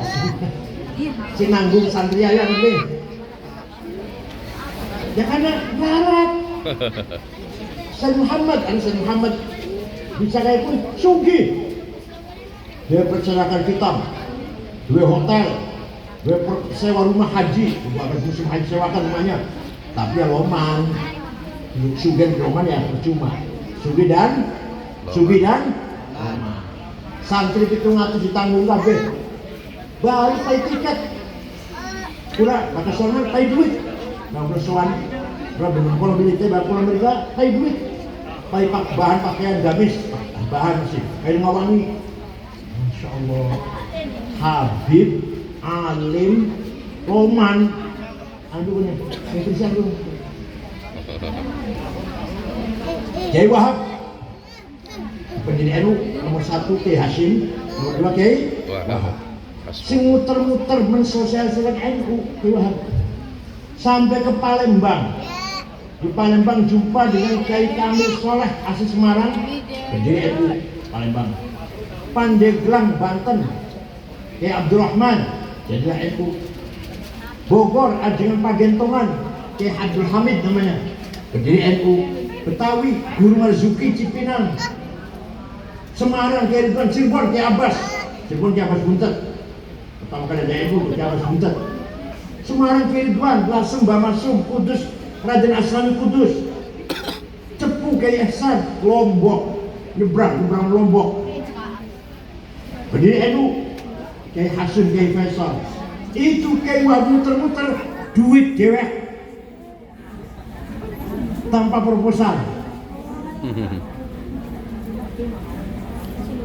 si nanggung santri ayo anu beri ya karena larat. Sayyid Muhammad bisa kayak pun sugih, dia percetakan kitab, dua hotel, dua sewa rumah haji, bahkan musim haji sewakan rumahnya, tapi ya loman sugih loman ya percuma. Sugih dan santri 700 ditanggung kabeh. Balik pay tiket. Kira kata soalnya pay duit. Nah bersuan, berapa kalau beli teh bakal mereka pay duit. Pay bahan pakaian gamis, bahan sih. Kayak ngawangi. Masya Allah. Habib, alim, roman. Aduh nih, Indonesia dulu. Kiai Wahab. Pendiri NU nomor 1 Kiai Hashim, nomor 2 Kiai Wahab. Sing muter-muter mensosialisasikan NU Kiai Wahab. Sampai ke Palembang. Di Palembang jumpa dengan Kiai Kamil Soleh asli Semarang, pendiri NU Palembang. Pandeglang Banten, Kiai Abdurrahman, jadilah NU. Bogor Ajengan Pagentongan, Kiai Abdul Hamid namanya, pendiri NU. Betawi Guru Marzuki Cipinang. Semarang Kiai Ridwan, Cirebon Kiai Abbas Buntet. Pertama kali ada NU Kiai Abbas Buntet. Semarang Kiai Ridwan, Lasem Bamasum, Kudus Raden Aslami Kudus. Cepu Kiai Ihsan, Lombok, nyebrang Lombok. Pendiri NU Kiai Hasim Kiai Faisal. Itu Kiai Wahab muter-muter duit dewek tanpa proposal.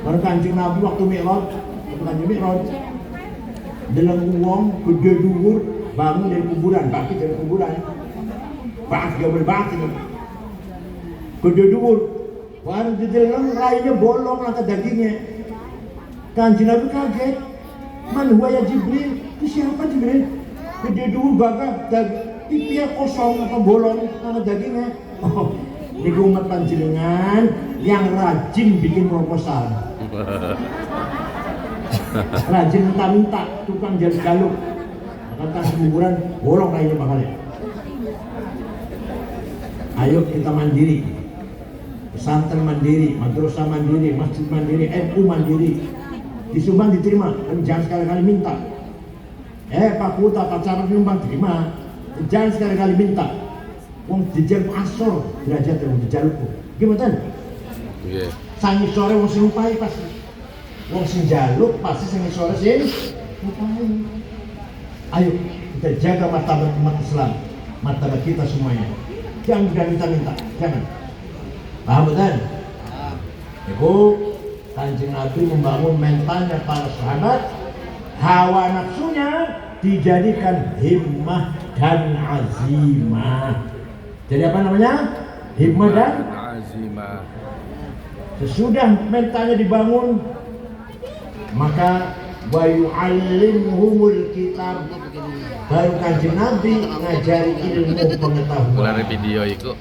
Baru Kanjeng Nabi waktu Mi'raj, deleng wong gede dhuwur bangun dari kuburan, bangkit dari kuburan. Gede dhuwur. Baru dideleng rainya bolong langkah dagingnya. Kanjeng Nabi kaget. Man huwa ya Jibril? Itu siapa Jibril? Gede dhuwur gagah, pipinya kosong apa bolong langkah dagingnya. Oh, Niku umat panjenengan yang rajin bikin proposal. Rajin minta-minta, tukang jaluk-jaluk. Kata kuburan bolong kayaknya bakalnya. Ayo kita mandiri. Pesantren mandiri, madrasah mandiri, masjid mandiri, NU mandiri. Di Subang diterima, dan jangan sekali-kali minta. Pak Kuta pacaran nyumbang terima. Jangan sekali-kali minta. Wong dijaluk asor derajat yang dijalukku. Gimana? Iya. Sangi sore wong sing upahi pasti. Wong sing jaluk pasti sangi sore sing upahi. Ayo kita jaga martabat umat Islam, martabat kita semuanya. Jangan mudah minta-minta, jangan. Paham betul? Ibu, Kanjeng Nabi membangun mentalnya para sahabat, hawa nafsunya dijadikan himmah dan azimah. Jadi apa namanya? Himmah dan azimah. Sesudah mentalnya dibangun, maka wa yu'allimhumul kitab, baru Kanjeng Nabi ngajari ilmu pengetahuan. Kelar video itu.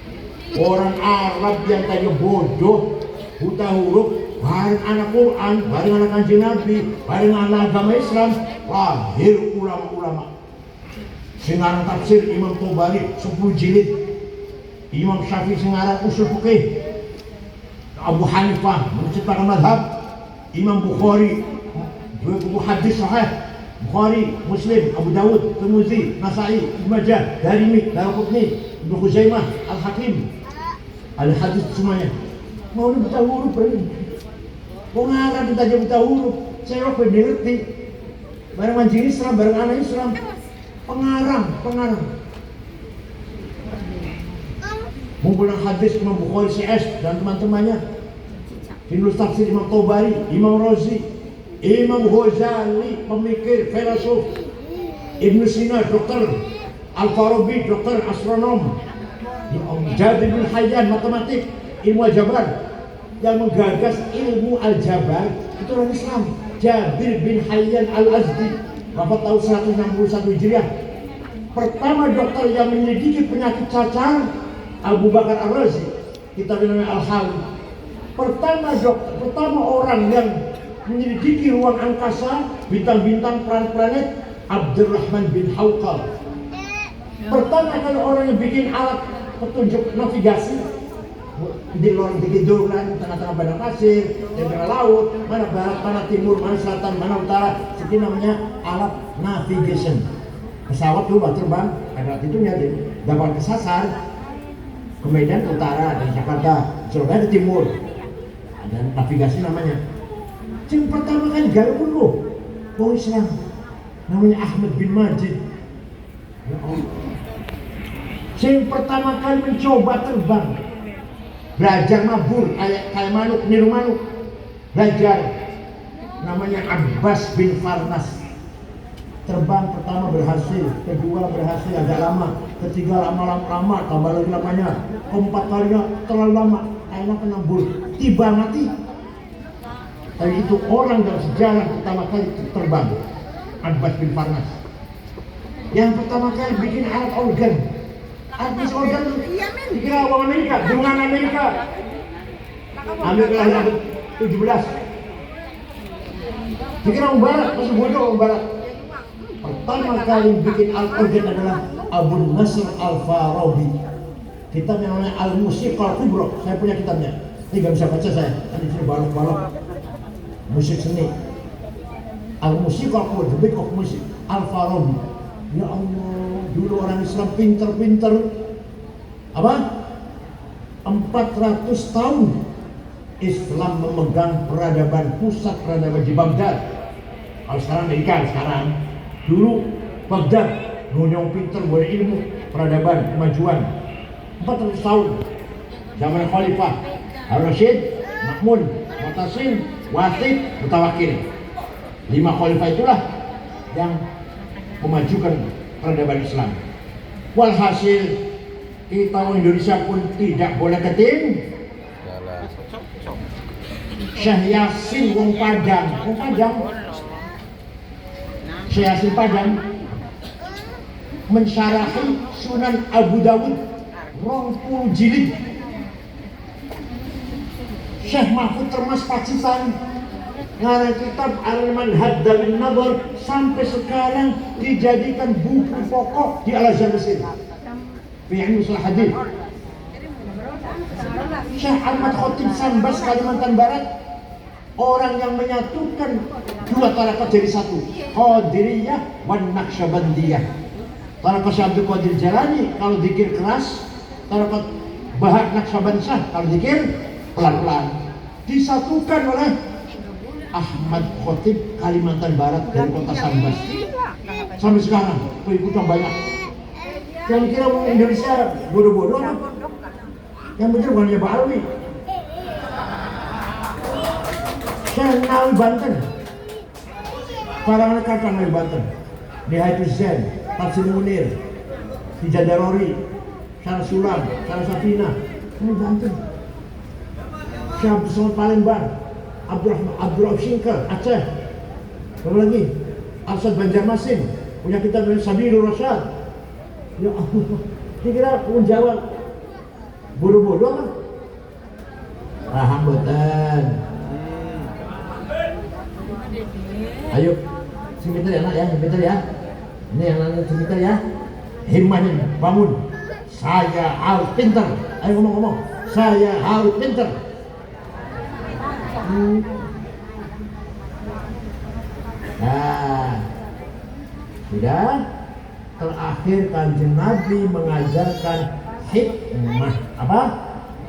Orang Arab yang tadi bodoh, buta huruf, bareng anak Quran, bareng anak Kanjeng Nabi, bareng anak agama Islam, lahir ulama-ulama. Singarang tafsir Imam Tobari 10 jilid, Imam Syafi'i singarang usul fikih, Abu Hanifah menciptakan madhab, Imam Bukhari 2 buku hadis sahih, Bukhari, Muslim, Abu Dawud, Tirmidzi, Nasa'i, Ibnu Majah, Darimi, Daraqutni, Ibnu Khuzaimah, Al-Hakim. Al-hadis semuanya. Mau buta huruf ini. Wong Arab kita aja buta huruf. Saya kok ngerti. Bareng mancing Islam, bareng anak Islam. Pengarang. Menggunakan hadis Imam Bukhari CS dan teman-temannya. Penulis tafsir Imam Tobari, Imam Razi, Imam Ghazali, pemikir, filosof, Ibnu Sina, dokter, Al-Farabi, dokter, astronom, Jabir bin Hayyan, matematik, ilmu aljabar, yang menggagas ilmu aljabar itu orang Islam. Jabir bin Hayyan Al-Azdi, wafat tahun 161 Hijriah. Pertama dokter yang menyelidiki penyakit cacar, Abu Bakar Ar-Razi, kitab namanya Al-Hali. Pertama orang yang menyelidiki ruang angkasa, bintang-bintang, planet, Abdurrahman bin Hawqal. Pertama kali orang yang bikin alat petunjuk navigasi di luar tidur kan, tengah-tengah padang pasir, tengah laut, mana barat, mana timur, mana selatan, mana utara, itu namanya alat navigation. Pesawat dulu terbang, ada itunya dapat kesasar ke Medan ke utara, dari Jakarta, Surabaya ke timur, ada navigasi namanya. Yang pertama kali galak dulu, orang Islam, namanya Ahmad bin Majid. Ya Allah. Yang pertama kali mencoba terbang, belajar mabur, kayak manuk, niru manuk, belajar, namanya Abbas bin Farnas. Terbang pertama berhasil, kedua berhasil agak lama, ketiga lama, tambah lagi lamanya, keempat kalinya terlalu lama, akhirnya penambur, tiba mati. Tapi itu orang dalam sejarah pertama kali terbang, Abbas bin Farnas. Yang pertama kali bikin alat organ. Artis organ dikira orang Amerika, dengan Amerika. Amerika lahir 17. Dikira orang Barat, masih bodoh orang Barat. Pertama kali bikin alat organ adalah Abu Nasr Al-Farabi. Kitab yang namanya Al-Musiqal Kubra. Saya punya kitabnya. Ini gak bisa baca saya. Tadi sudah balok-balok. Musik seni. Al-Musiqal Kubra, the Book of Music. Al-Farabi. Ya Allah, dulu orang Islam pinter-pinter. Apa? 400 tahun Islam memegang peradaban, pusat peradaban di Baghdad. Kalau sekarang Amerika, sekarang. Dulu Baghdad, yang pinter, boleh ilmu, peradaban, kemajuan. 400 tahun. Zaman Khalifah Ar-Rasyid, Makmun, Mu'tasim, Wasif, Mutawakil. 5 Khalifah itulah yang memajukan peradaban Islam. Walhasil kita orang Indonesia pun tidak boleh keting. Syekh Yasin wong Padang, Syekh Yasin Padang mensyarahi Sunan Abu Dawud 20 jilid. Syekh Mahfud Termas Pacitan ngarang kitab Al-Manhaj Dawin Nador sampai sekarang dijadikan buku pokok di Al-Azhar Mesir fi ilmu ushul hadits. Syekh Ahmad Khotib Sambas Kalimantan Barat, orang yang menyatukan dua tarekat jadi satu, Qadiriyah wan Naqsyabandiyah. Tarekat Syekh Abdul Qadir Jalani kalau zikir keras, tarekat Bahar Naqsyabandiyah kalau zikir pelan-pelan. Disatukan oleh Ahmad Khotib Kalimantan Barat dari kota Sambas. Sampai sekarang pengikutnya banyak. Yang kira Indonesia bodoh-bodoh kan? Yang benar bukan ya Pak Alwi. Syekh Nawawi Banten, para kata Nawawi Banten, Nihayatul Zen, Tafsir Munir, Hijadarori, Syarah Sulam, Syarah Safina, Nawawi Banten. Syekh Abdul Somad Palembang, Abdul Singkar, Aceh. Apa lagi? Arsad Banjarmasin, punya kitab Sabilur Rasyad. Ya Allah, kira menjawab bodoh-bodoh kan? Paham boten. Ayo, sebentar ya nak ya, sebentar ya. Ini yang nanti sebentar ya. Himmahnya bangun. Saya harus pintar. Ayo ngomong-ngomong. Saya harus pintar. Nah, sudah. Terakhir Kanjeng Nabi mengajarkan hikmah. Apa?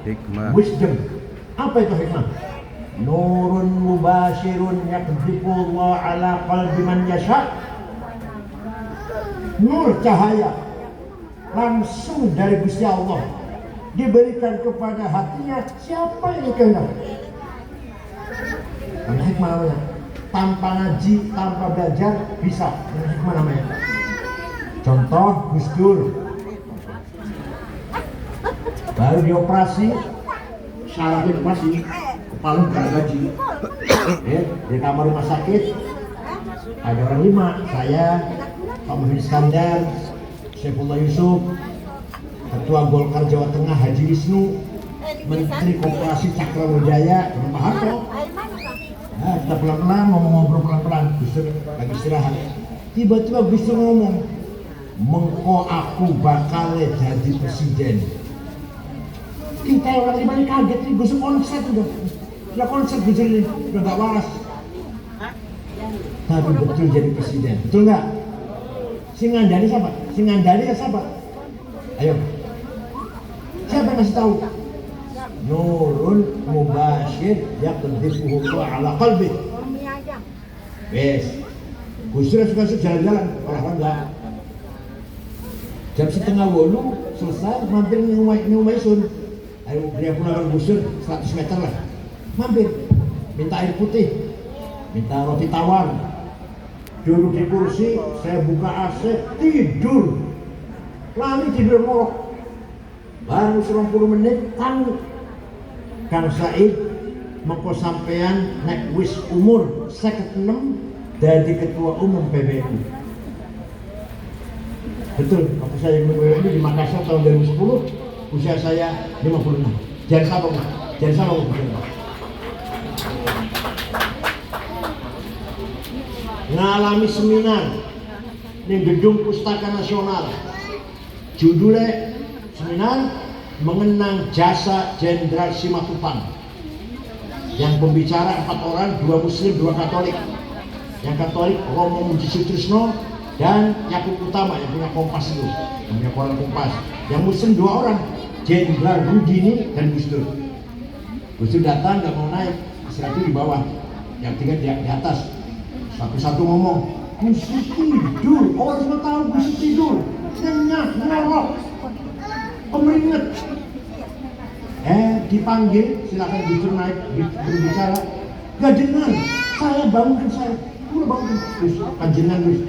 Hikmah. Wisdom. Apa itu hikmah? Nurun mubashirun yaqdhifullahu ala qalbi man yasha. Nur cahaya langsung dari Gusti Allah diberikan kepada hatinya siapa yang dikehendaki. Karena hikmah namanya. Tanpa ngaji, tanpa belajar bisa. Karena hikmah namanya. Contoh Gus Dur baru dioperasi, syaratnya operasi kepala bukan gaji. Di kamar rumah sakit ada orang 5, saya, Pak Muhammad Iskandar, Saifullah Yusuf, Ketua Golkar Jawa Tengah Haji Wisnu, Menteri Koperasi Cakrawujaya Pak Harto. Nah, kita pelan-pelan ngomong-ngobrol pelan-pelan, Gus Dur lagi istirahat. Tiba-tiba Gus Dur ngomong, mengko aku bakal jadi presiden. Kita orang Liban kaget nih, Gus konsep udah konsep Gus ini udah gak waras. Tapi betul jadi presiden, betul nggak? Singandari siapa? Singandari ya siapa? Ayo, siapa yang kasih tahu? Nurun mubashir yaqdhifuhu ala qalbi. Yes, Gus suka jalan-jalan olahraga. Jam 7:30 selesai, mampir di rumah Isun. Ayo dia pulang ke Gusur 100 meter lah. Mampir, minta air putih, minta roti tawar. Duduk di kursi, saya buka AC, tidur. Lari tidur ngorok. Baru 90 menit, tamu Kang Said mengko sampean nek wis umur 56 jadi ketua umum PBNU. Betul, waktu saya PBNU di Makassar tahun 2010, usia saya 56. Jangan sabar, jangan sabar. Ngalami seminar di Gedung Pustaka Nasional. Judulnya seminar mengenang jasa Jenderal Simatupang. Yang pembicara 4 orang, 2 Muslim, 2 Katolik. Yang Katolik Romo Muji Sutrisno dan Yakub Utama yang punya Kompas itu, yang punya koran Kompas. Yang Muslim 2 orang, Jenderal Rudini dan Gus Dur. Gus Dur datang nggak mau naik, istirahat di bawah, yang 3 di atas. Satu-satu ngomong, Gus Dur tidur, orang semua tahu Gus Dur tidur, nyenyak, ngorok, pemeringet. Dipanggil, silakan Gus Dur naik berbicara. Gak dengar, saya bangunkan saya. Udah bangun Gus, panjenengan Gus.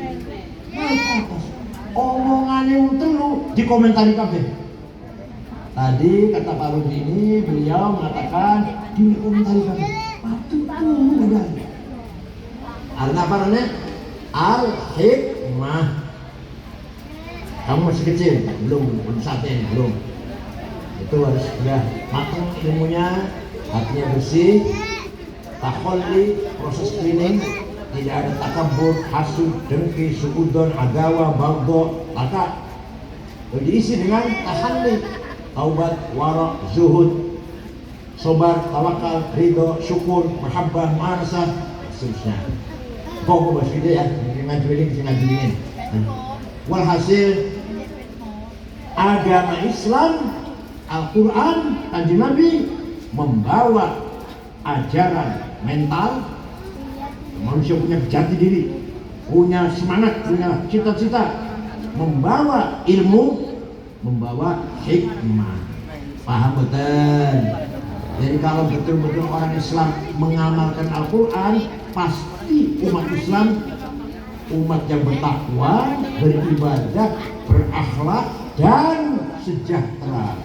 Naik ke atas. Omongannya untung lu dikomentari kabeh. Tadi kata Pak Rudini, beliau mengatakan dikomentari kabeh. Patut tuh udah. Artinya apa namanya? Al-hikmah. Kamu masih kecil, belum saatnya, belum. Itu harus sudah matang ilmunya, hatinya bersih, takholli, proses cleaning, tidak ada takabur, hasud, dengki, suudon, agawa, bagdo, taka. Diisi dengan tahalli, taubat, wara, zuhud, sobar, tawakal, ridho, syukur, mahabbah, ma'asah, seterusnya. Pokok bahasa ide ya, ngajuin. Walhasil agama Islam, Al-Quran, Kanjeng Nabi membawa ajaran mental. Manusia punya jati diri, punya semangat, punya cita-cita, membawa ilmu, membawa hikmah. Paham betul? Jadi kalau betul-betul orang Islam mengamalkan Al-Quran, pasti umat Islam umat yang bertakwa, beribadah, berakhlak, dan sejahtera.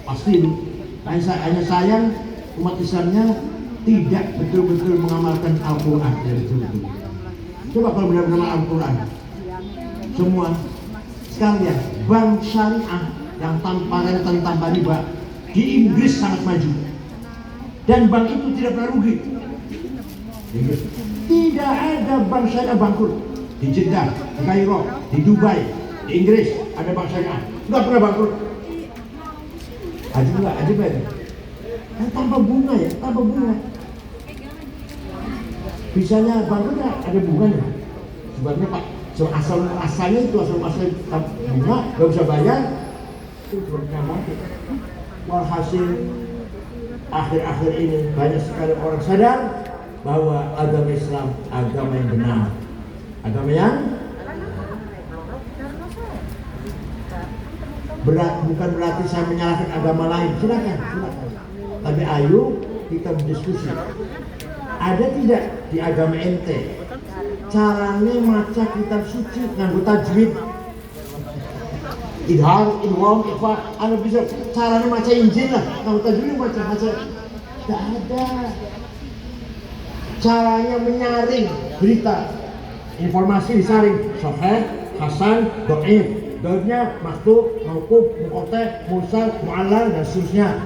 Pasti. Hanya sayang umat Islamnya tidak betul-betul mengamalkan Al-Quran. Coba kalau benar-benar Al-Quran, semua sekalian bank syariah yang tanpa rentan, tanpa riba di Inggris sangat maju, dan bank itu tidak pernah rugi. Tidak ada bank syariah bangkrut. Di Jeddah, di Kairo, di Dubai, di Inggris ada bank syariah, nggak pernah bangkrut. Ajib nggak? Kan tanpa bunga ya, tanpa bunga. Bisanya bangkrut ada bunganya. Sebabnya Pak, asalnya itu asal bunga nggak bisa bayar, itu sebabnya bangkrut. Walhasil akhir-akhir ini banyak sekali orang sadar bahwa agama Islam agama yang benar, agama yang bukan berarti saya menyalahkan agama lain. Silakan. Tapi ayo kita berdiskusi. Ada tidak di agama ente caranya maca kitab suci nganggo tajwid? Idhar, idgham, ikhfa, Anda bisa caranya maca Injil lah, nganggo tajwid maca. Tidak ada. Caranya menyaring berita, informasi disaring, sahih, hasan, dhaif. Dhaifnya maktub, mauquf, muqatta', mursal, mu'allal, dan seterusnya.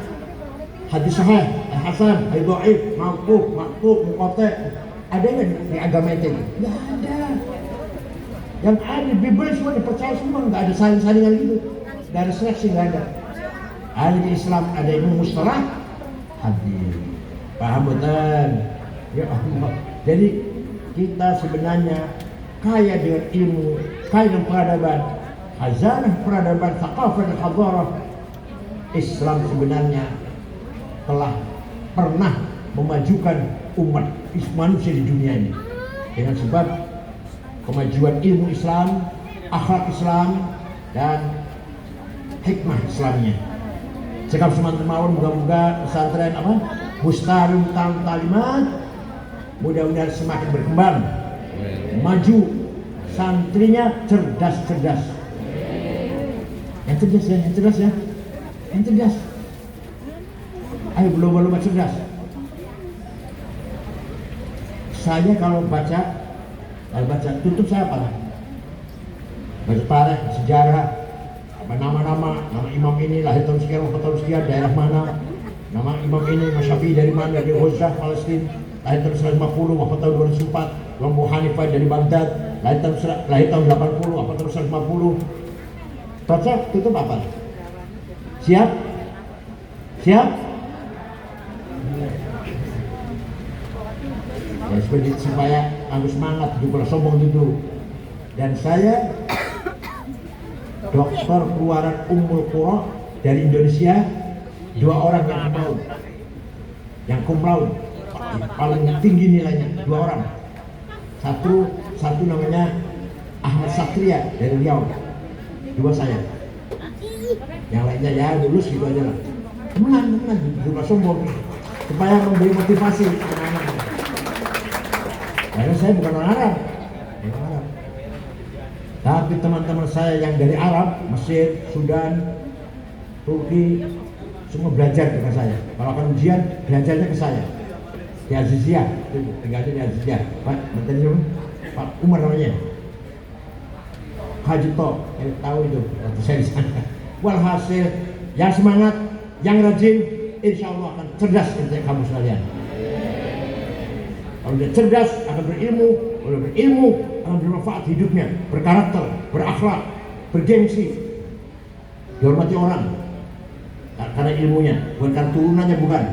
Hadis sahih, hasan, dhaif, mauquf, maktub, muqatta'. Ada nggak di agama itu? Nggak ada. Yang ada di Bible semua dipercaya semua, nggak ada saling-salingan gitu, nggak ada seleksi, nggak ada. Ada di Islam ada ilmu mustalah hadis. Paham betul? Ya Allah. Jadi kita sebenarnya kaya dengan ilmu, kaya dengan peradaban, khazanah peradaban, thaqafah dan hadarah. Islam sebenarnya telah pernah memajukan umat manusia di dunia ini dengan sebab kemajuan ilmu Islam, akhlak Islam, dan hikmah Islamnya. Sekap semangat mawon, moga-moga pesantren Mustarun Talimat mudah-mudahan semakin berkembang, maju, santrinya cerdas. Yang cerdas ya. Ayo belum cerdas. Saya kalau baca tutup saya apa? Baca tarikh, sejarah, nama imam ini lahir tahun sekian, waktu tahun sekian, daerah mana, nama imam ini, Imam Syafi'i dari mana, dari Huzah, Palestina, lahir tahun 150, waktu tahun 2004, Imam Abu Hanifah dari Baghdad, lahir tahun 80, waktu tahun 150. Baca, tutup apa? Siap? Ya, supaya harus semangat, juga sombong dulu. Dan saya dokter keluaran Ummul Qura dari Indonesia, 2 orang yang cum laude, paling tinggi nilainya, 2 orang. Satu namanya Ahmad Satria dari Riau, 2 saya. Yang lainnya ya lulus gitu aja lah. Teman, juga sombong supaya memberi motivasi anak-anak. Karena saya bukan orang Arab. Tapi teman-teman saya yang dari Arab, Mesir, Sudan, Turki, semua belajar dengan saya. Kalau akan ujian, belajarnya ke saya. Di Aziziyah, tinggalnya di Aziziyah. Pak Umar namanya. Haji Tok, tahu itu, waktu saya di sana. Walhasil, yang semangat, yang rajin, insya Allah akan cerdas seperti kamu sekalian. Kalau dia cerdas akan berilmu, kalau berilmu akan bermanfaat hidupnya, berkarakter, berakhlak, bergengsi, dihormati orang karena ilmunya, bukan karena turunannya, bukan.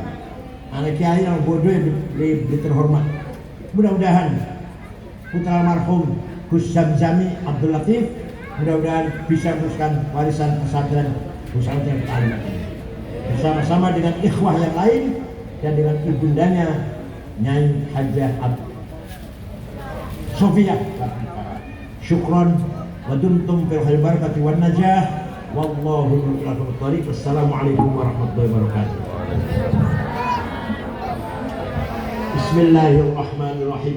Anak kiai yang bodoh yang lebih terhormat. Mudah-mudahan putra almarhum Gus Zamzami Abdul Latif mudah-mudahan bisa meneruskan warisan pesantren Nusantara Ta'lim bersama-sama dengan ikhwah yang lain dan dengan ibundanya Nyai Hajah Sofia. Syukron wa dumtum fil khair barakati wan najah wallahu muwaffiq. Wassalamualaikum warahmatullahi wabarakatuh. Bismillahirrahmanirrahim.